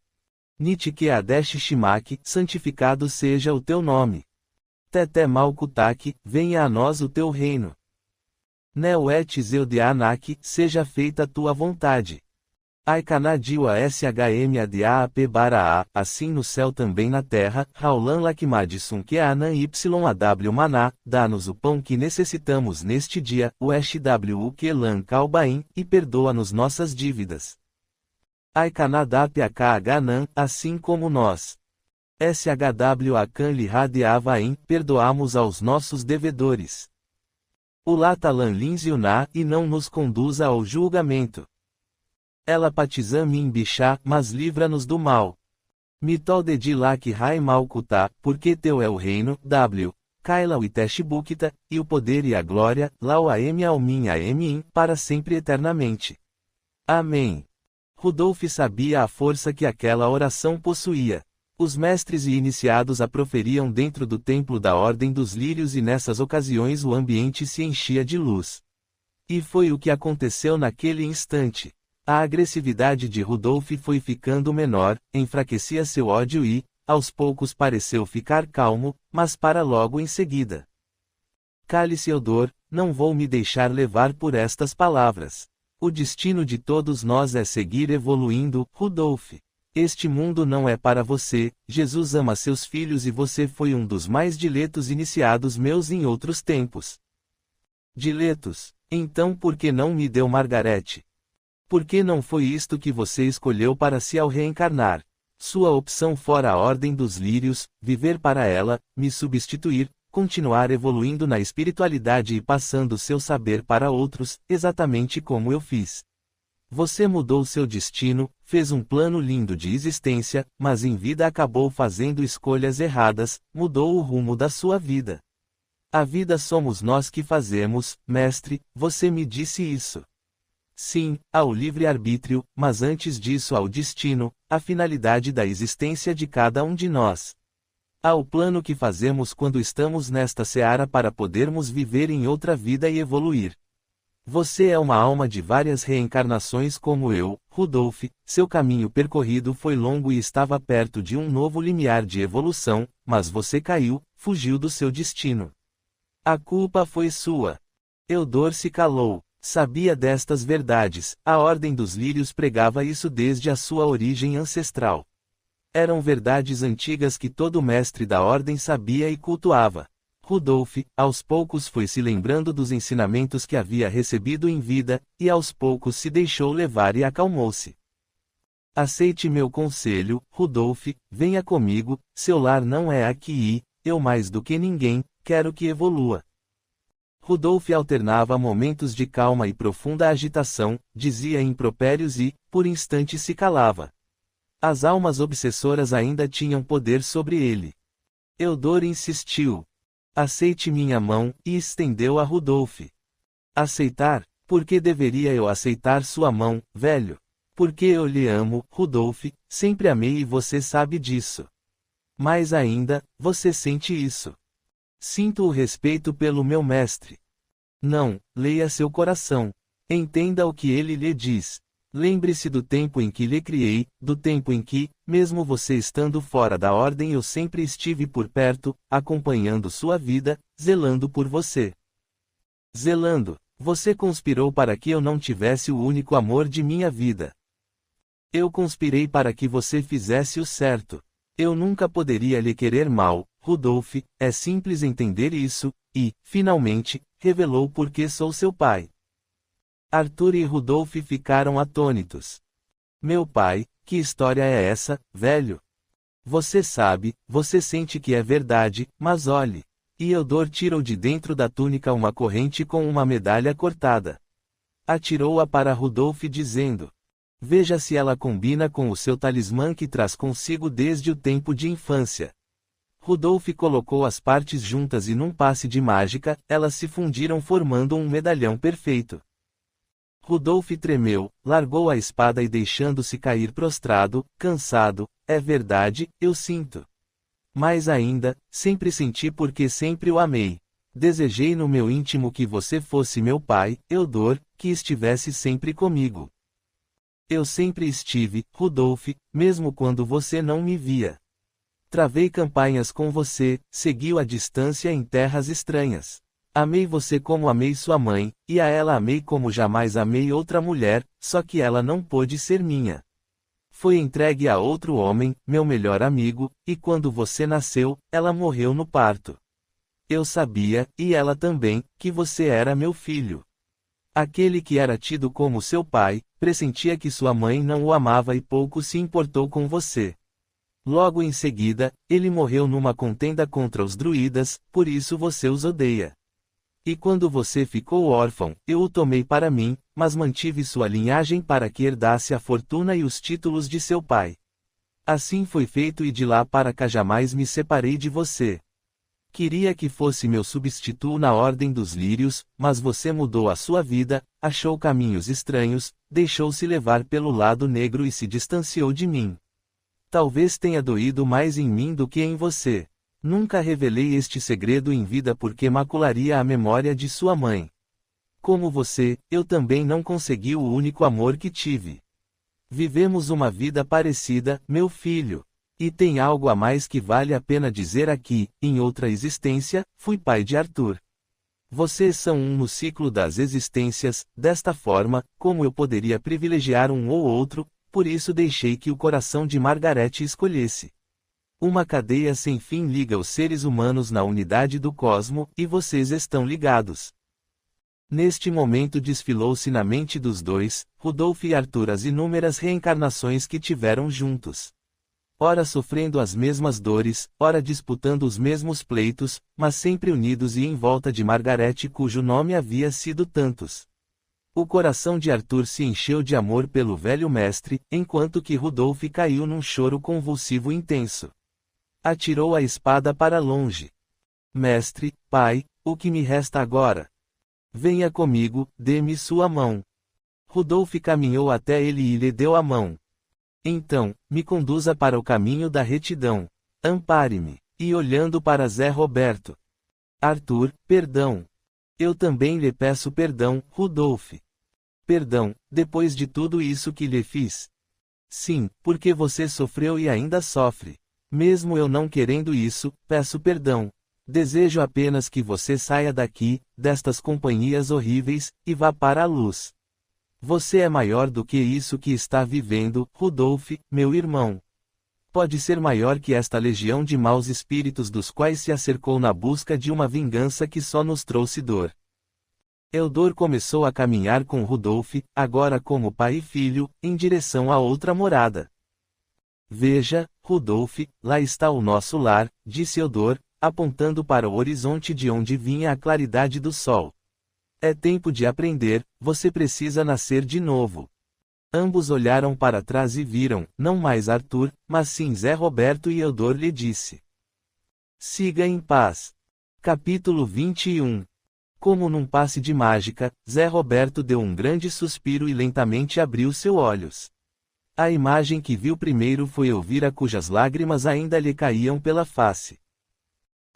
Speaker 1: Nitike Adesh Shimak, santificado seja o teu nome. Tete Malkutak, venha a nós o teu reino. Neuet Zeudeanak, seja feita a tua vontade. Aikanadiwa Shmadaap Bara A, assim no céu também na terra, Raulan Lakmadsun Keanan YAW Maná, dá-nos o pão que necessitamos neste dia, o SWU Kelan Kalbain, e perdoa-nos nossas dívidas. Aikanadap Akaganan, assim como nós. SHW Akan Lihad Avain, perdoamos aos nossos devedores. Ulatalan Linziuná, e não nos conduza ao julgamento. Ela patizam min bichá, mas livra-nos do mal. Mitol dedilak rai malkuta, porque teu é o reino, W. Kaila Witeshbukta, e o poder e a glória, Lau Aem Almin Aemin, para sempre e eternamente. Amém. Rudolf sabia a força que aquela oração possuía. Os mestres e iniciados a proferiam dentro do templo da Ordem dos Lírios e nessas ocasiões o ambiente se enchia de luz. E foi o que aconteceu naquele instante. A agressividade de Rudolf foi ficando menor, enfraquecia seu ódio e, aos poucos pareceu ficar calmo, mas para logo em seguida. Cale-se, Eudor, não vou me deixar levar por estas palavras. O destino de todos nós é seguir evoluindo, Rudolf. Este mundo não é para você, Jesus ama seus filhos e você foi um dos mais diletos iniciados meus em outros tempos. Diletos? Então por que não me deu Margarete? Por que não foi isto que você escolheu para si ao reencarnar? Sua opção fora a ordem dos lírios, viver para ela, me substituir, continuar evoluindo na espiritualidade e passando seu saber para outros, exatamente como eu fiz. Você mudou seu destino, fez um plano lindo de existência, mas em vida acabou fazendo escolhas erradas, mudou o rumo da sua vida. A vida somos nós que fazemos, mestre, você me disse isso. Sim, ao livre-arbítrio, mas antes disso ao destino, a finalidade da existência de cada um de nós. Ao plano que fazemos quando estamos nesta seara para podermos viver em outra vida e evoluir. Você é uma alma de várias reencarnações como eu, Rudolf, seu caminho percorrido foi longo e estava perto de um novo limiar de evolução, mas você caiu, fugiu do seu destino. A culpa foi sua. Eudor se calou. Sabia destas verdades, a Ordem dos Lírios pregava isso desde a sua origem ancestral. Eram verdades antigas que todo mestre da Ordem sabia e cultuava. Rudolf, aos poucos foi se lembrando dos ensinamentos que havia recebido em vida, e aos poucos se deixou levar e acalmou-se. Aceite meu conselho, Rudolf, venha comigo, seu lar não é aqui e, eu mais do que ninguém, quero que evolua. Rudolf alternava momentos de calma e profunda agitação, dizia impropérios e, por instantes se calava. As almas obsessoras ainda tinham poder sobre ele. Eudor insistiu. Aceite minha mão, e estendeu a Rudolf. Aceitar? Por que deveria eu aceitar sua mão, velho? Porque eu lhe amo, Rudolf, sempre amei e você sabe disso. Mais ainda, você sente isso. Sinto o respeito pelo meu mestre. Não, leia seu coração. Entenda o que ele lhe diz. Lembre-se do tempo em que lhe criei, do tempo em que, mesmo você estando fora da ordem, eu sempre estive por perto, acompanhando sua vida, zelando por você. Zelando, você conspirou para que eu não tivesse o único amor de minha vida. Eu conspirei para que você fizesse o certo. Eu nunca poderia lhe querer mal, Rudolf, é simples entender isso, e, finalmente, revelou por que sou seu pai. Arthur e Rudolf ficaram atônitos. Meu pai, que história é essa, velho? Você sabe, você sente que é verdade, mas olhe. E Eudor tirou de dentro da túnica uma corrente com uma medalha cortada. Atirou-a para Rudolf dizendo: veja se ela combina com o seu talismã que traz consigo desde o tempo de infância. Rudolf colocou as partes juntas e num passe de mágica, elas se fundiram formando um medalhão perfeito. Rudolf tremeu, largou a espada e deixando-se cair prostrado, cansado, é verdade, eu sinto. Mais ainda, sempre senti porque sempre o amei. Desejei no meu íntimo que você fosse meu pai, Eudor, que estivesse sempre comigo. Eu sempre estive, Rudolf, mesmo quando você não me via. Travei campanhas com você, segui-o à distância em terras estranhas. Amei você como amei sua mãe, e a ela amei como jamais amei outra mulher, só que ela não pôde ser minha. Foi entregue a outro homem, meu melhor amigo, e quando você nasceu, ela morreu no parto. Eu sabia, e ela também, que você era meu filho. Aquele que era tido como seu pai, pressentia que sua mãe não o amava e pouco se importou com você. Logo em seguida, ele morreu numa contenda contra os druidas, por isso você os odeia. E quando você ficou órfão, eu o tomei para mim, mas mantive sua linhagem para que herdasse a fortuna e os títulos de seu pai. Assim foi feito e de lá para cá jamais me separei de você. Queria que fosse meu substituto na Ordem dos Lírios, mas você mudou a sua vida, achou caminhos estranhos, deixou-se levar pelo lado negro e se distanciou de mim. Talvez tenha doído mais em mim do que em você. Nunca revelei este segredo em vida porque macularia a memória de sua mãe. Como você, eu também não consegui o único amor que tive. Vivemos uma vida parecida, meu filho. E tem algo a mais que vale a pena dizer aqui: em outra existência, fui pai de Arthur. Vocês são um no ciclo das existências, desta forma, como eu poderia privilegiar um ou outro, por isso deixei que o coração de Margaret escolhesse. Uma cadeia sem fim liga os seres humanos na unidade do cosmo, e vocês estão ligados. Neste momento desfilou-se na mente dos dois, Rudolf e Arthur, as inúmeras reencarnações que tiveram juntos. Ora sofrendo as mesmas dores, ora disputando os mesmos pleitos, mas sempre unidos e em volta de Margaret, cujo nome havia sido tantos. O coração de Arthur se encheu de amor pelo velho mestre, enquanto que Rudolf caiu num choro convulsivo intenso. Atirou a espada para longe. Mestre, pai, o que me resta agora? Venha comigo, dê-me sua mão. Rudolf caminhou até ele e lhe deu a mão. Então, me conduza para o caminho da retidão. Ampare-me. E olhando para Zé Roberto. Arthur, perdão. Eu também lhe peço perdão, Rudolf. Perdão, depois de tudo isso que lhe fiz. Sim, porque você sofreu e ainda sofre. Mesmo eu não querendo isso, peço perdão. Desejo apenas que você saia daqui, destas companhias horríveis, e vá para a luz. Você é maior do que isso que está vivendo, Rudolf, meu irmão. Pode ser maior que esta legião de maus espíritos dos quais se acercou na busca de uma vingança que só nos trouxe dor. Eudor começou a caminhar com Rudolf, agora como pai e filho, em direção a outra morada. Veja, Rudolf, lá está o nosso lar, disse Eudor, apontando para o horizonte de onde vinha a claridade do sol. É tempo de aprender, você precisa nascer de novo. Ambos olharam para trás e viram, não mais Arthur, mas sim Zé Roberto, e Eudor lhe disse: siga em paz. Capítulo 21. Como num passe de mágica, Zé Roberto deu um grande suspiro e lentamente abriu seus olhos. A imagem que viu primeiro foi Elvira, cujas lágrimas ainda lhe caíam pela face.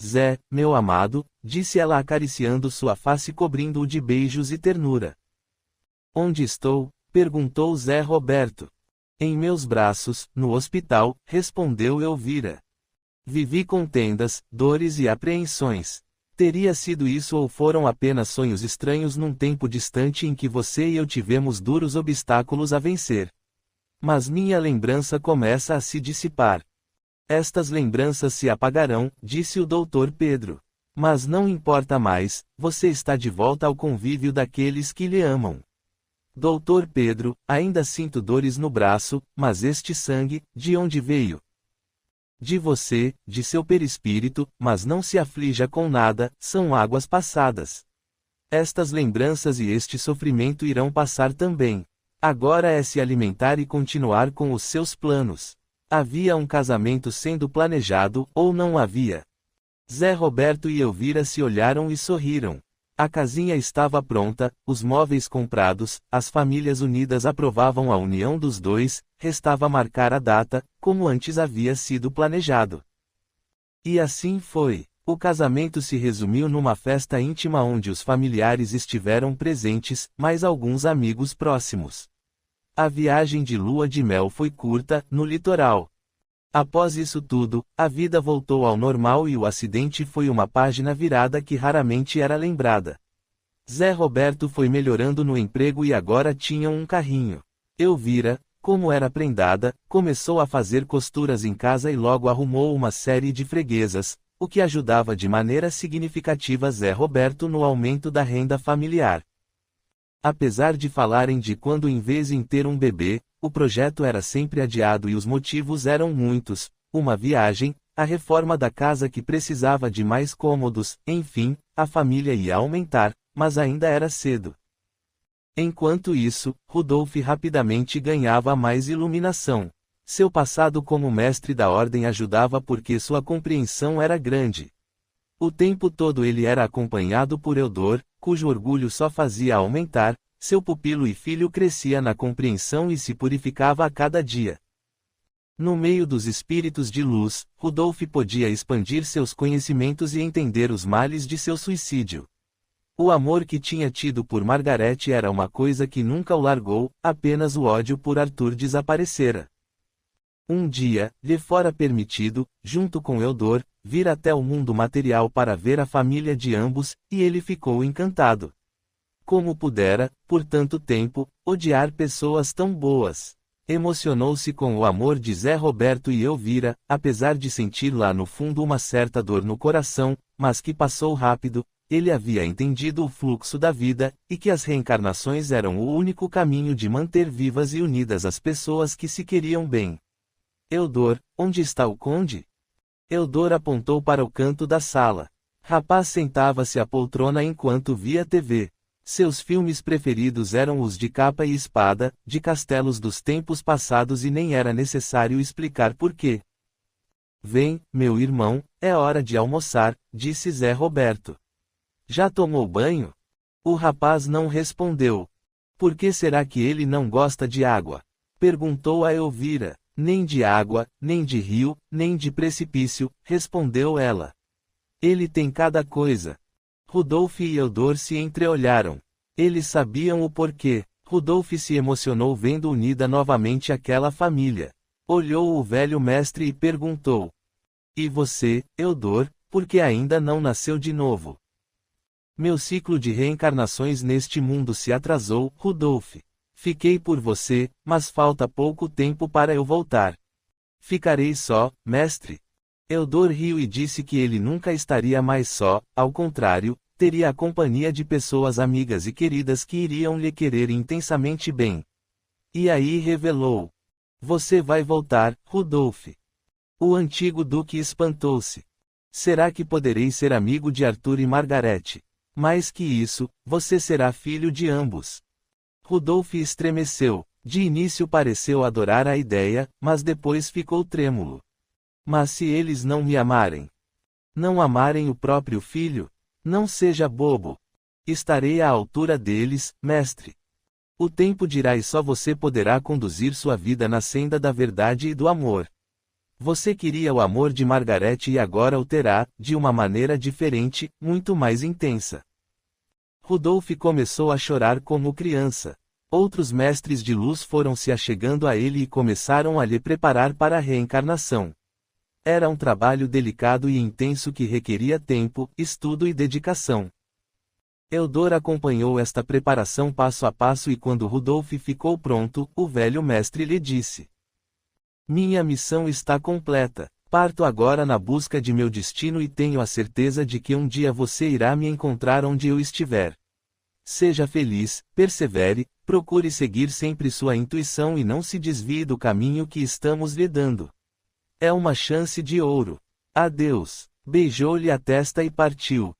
Speaker 1: Zé, meu amado, disse ela acariciando sua face, cobrindo-o de beijos e ternura. Onde estou? Perguntou Zé Roberto. Em meus braços, no hospital, respondeu Elvira. Vivi com tendas, dores e apreensões. Teria sido isso ou foram apenas sonhos estranhos num tempo distante em que você e eu tivemos duros obstáculos a vencer? Mas minha lembrança começa a se dissipar. Estas lembranças se apagarão, disse o Dr. Pedro. Mas não importa mais, você está de volta ao convívio daqueles que lhe amam. Dr. Pedro, ainda sinto dores no braço, mas este sangue, de onde veio? De você, de seu perispírito, mas não se aflija com nada, são águas passadas. Estas lembranças e este sofrimento irão passar também. Agora é se alimentar e continuar com os seus planos. Havia um casamento sendo planejado, ou não havia? Zé Roberto e Elvira se olharam e sorriram. A casinha estava pronta, os móveis comprados, as famílias unidas aprovavam a união dos dois, restava marcar a data, como antes havia sido planejado. E assim foi. O casamento se resumiu numa festa íntima onde os familiares estiveram presentes, mais alguns amigos próximos. A viagem de lua de mel foi curta, no litoral. Após isso tudo, a vida voltou ao normal e o acidente foi uma página virada que raramente era lembrada. Zé Roberto foi melhorando no emprego e agora tinha um carrinho. Elvira, como era prendada, começou a fazer costuras em casa e logo arrumou uma série de freguesas, o que ajudava de maneira significativa Zé Roberto no aumento da renda familiar. Apesar de falarem de quando em vez em ter um bebê, o projeto era sempre adiado e os motivos eram muitos: uma viagem, a reforma da casa que precisava de mais cômodos, enfim, a família ia aumentar, mas ainda era cedo. Enquanto isso, Rudolf rapidamente ganhava mais iluminação. Seu passado como mestre da ordem ajudava porque sua compreensão era grande. O tempo todo ele era acompanhado por Eudor, cujo orgulho só fazia aumentar, seu pupilo e filho crescia na compreensão e se purificava a cada dia. No meio dos espíritos de luz, Rudolf podia expandir seus conhecimentos e entender os males de seu suicídio. O amor que tinha tido por Margarete era uma coisa que nunca o largou, apenas o ódio por Arthur desaparecera. Um dia, lhe fora permitido, junto com Eudor, vir até o mundo material para ver a família de ambos, e ele ficou encantado. Como pudera, por tanto tempo, odiar pessoas tão boas? Emocionou-se com o amor de Zé Roberto e Elvira, apesar de sentir lá no fundo uma certa dor no coração, mas que passou rápido. Ele havia entendido o fluxo da vida, e que as reencarnações eram o único caminho de manter vivas e unidas as pessoas que se queriam bem. Eudor, onde está o conde? Eudor apontou para o canto da sala. Rapaz sentava-se à poltrona enquanto via TV. Seus filmes preferidos eram os de capa e espada, de castelos dos tempos passados e nem era necessário explicar por quê. Vem, meu irmão, é hora de almoçar, disse Zé Roberto. Já tomou banho? O rapaz não respondeu. Por que será que ele não gosta de água? Perguntou a Elvira. Nem de água, nem de rio, nem de precipício, respondeu ela. Ele tem cada coisa. Rudolf e Eudor se entreolharam. Eles sabiam o porquê. Rudolf se emocionou vendo unida novamente aquela família. Olhou o velho mestre e perguntou. E você, Eudor, por que ainda não nasceu de novo? Meu ciclo de reencarnações neste mundo se atrasou, Rudolf. Fiquei por você, mas falta pouco tempo para eu voltar. Ficarei só, mestre. Eudor riu e disse que ele nunca estaria mais só, ao contrário, teria a companhia de pessoas amigas e queridas que iriam lhe querer intensamente bem. E aí revelou. Você vai voltar, Rudolf. O antigo duque espantou-se. Será que poderei ser amigo de Arthur e Margarete? Mais que isso, você será filho de ambos. Rudolf estremeceu. De início pareceu adorar a ideia, mas depois ficou trêmulo. Mas se eles não me amarem? Não amarem o próprio filho? Não seja bobo. Estarei à altura deles, mestre. O tempo dirá e só você poderá conduzir sua vida na senda da verdade e do amor. Você queria o amor de Margarete e agora o terá, de uma maneira diferente, muito mais intensa. Rudolf começou a chorar como criança. Outros mestres de luz foram se achegando a ele e começaram a lhe preparar para a reencarnação. Era um trabalho delicado e intenso que requeria tempo, estudo e dedicação. Eudor acompanhou esta preparação passo a passo e quando Rudolf ficou pronto, o velho mestre lhe disse: Minha missão está completa. Parto agora na busca de meu destino e tenho a certeza de que um dia você irá me encontrar onde eu estiver. Seja feliz, persevere, procure seguir sempre sua intuição e não se desvie do caminho que estamos lhe dando. É uma chance de ouro. Adeus. Beijou-lhe a testa e partiu.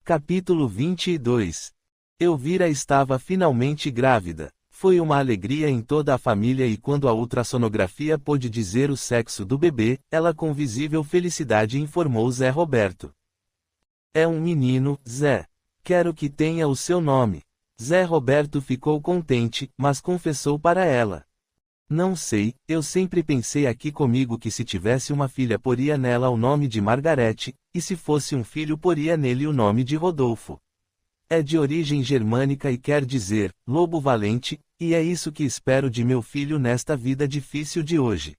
Speaker 1: Capítulo 22. Elvira estava finalmente grávida. Foi uma alegria em toda a família e quando a ultrassonografia pôde dizer o sexo do bebê, ela com visível felicidade informou Zé Roberto. É um menino, Zé. Quero que tenha o seu nome. Zé Roberto ficou contente, mas confessou para ela. Não sei, eu sempre pensei aqui comigo que se tivesse uma filha poria nela o nome de Margarete, e se fosse um filho poria nele o nome de Rodolfo. É de origem germânica e quer dizer, lobo valente, e é isso que espero de meu filho nesta vida difícil de hoje.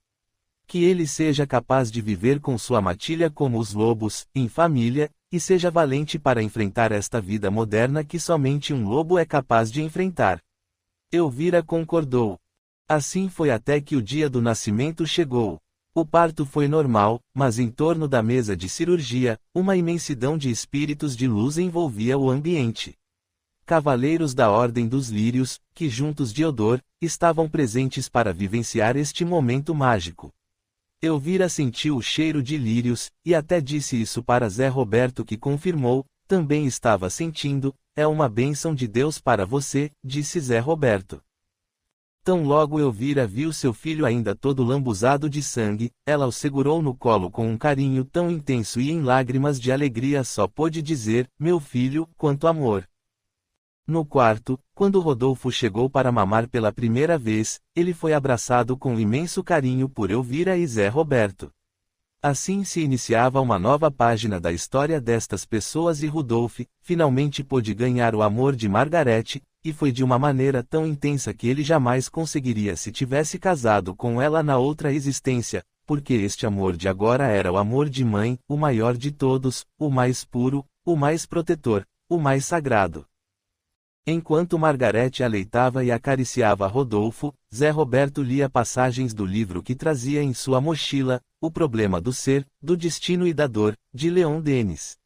Speaker 1: Que ele seja capaz de viver com sua matilha como os lobos, em família, e seja valente para enfrentar esta vida moderna que somente um lobo é capaz de enfrentar. Elvira concordou. Assim foi até que o dia do nascimento chegou. O parto foi normal, mas em torno da mesa de cirurgia, uma imensidão de espíritos de luz envolvia o ambiente. Cavaleiros da Ordem dos Lírios, que juntos de Eudor, estavam presentes para vivenciar este momento mágico. Elvira sentiu o cheiro de lírios, e até disse isso para Zé Roberto que confirmou, também estava sentindo, é uma bênção de Deus para você, disse Zé Roberto. Tão logo Elvira viu seu filho ainda todo lambuzado de sangue, ela o segurou no colo com um carinho tão intenso e em lágrimas de alegria só pôde dizer, meu filho, quanto amor. No quarto, quando Rodolfo chegou para mamar pela primeira vez, ele foi abraçado com imenso carinho por Elvira e Zé Roberto. Assim se iniciava uma nova página da história destas pessoas e Rudolf, finalmente pôde ganhar o amor de Margaret, e foi de uma maneira tão intensa que ele jamais conseguiria se tivesse casado com ela na outra existência, porque este amor de agora era o amor de mãe, o maior de todos, o mais puro, o mais protetor, o mais sagrado. Enquanto Margaret aleitava e acariciava Rodolfo, Zé Roberto lia passagens do livro que trazia em sua mochila, O Problema do Ser, do Destino e da Dor, de Leon Denis.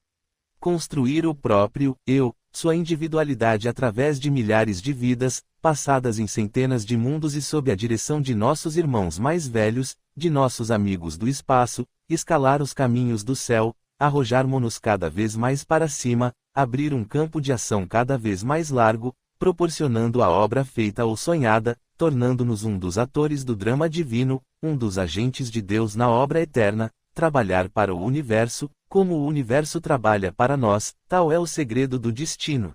Speaker 1: Construir o próprio eu, sua individualidade através de milhares de vidas, passadas em centenas de mundos e sob a direção de nossos irmãos mais velhos, de nossos amigos do espaço, escalar os caminhos do céu, arrojarmos-nos cada vez mais para cima, abrir um campo de ação cada vez mais largo, proporcionando a obra feita ou sonhada, tornando-nos um dos atores do drama divino, um dos agentes de Deus na obra eterna, trabalhar para o universo, como o universo trabalha para nós, tal é o segredo do destino.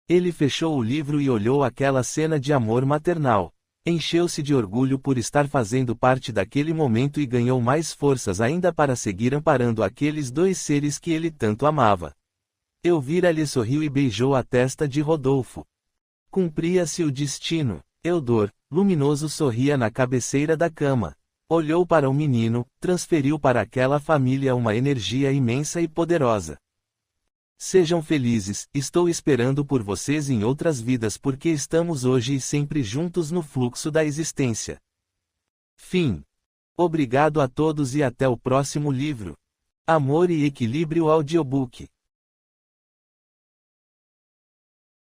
Speaker 1: Ele fechou o livro e olhou aquela cena de amor maternal. Encheu-se de orgulho por estar fazendo parte daquele momento e ganhou mais forças ainda para seguir amparando aqueles dois seres que ele tanto amava. Elvira lhe sorriu e beijou a testa de Rodolfo. Cumpria-se o destino. Eudor, luminoso, sorria na cabeceira da cama. Olhou para o menino, transferiu para aquela família uma energia imensa e poderosa. Sejam felizes, estou esperando por vocês em outras vidas porque estamos hoje e sempre juntos no fluxo da existência. Fim. Obrigado a todos e até o próximo livro. Amor e Equilíbrio Audiobook.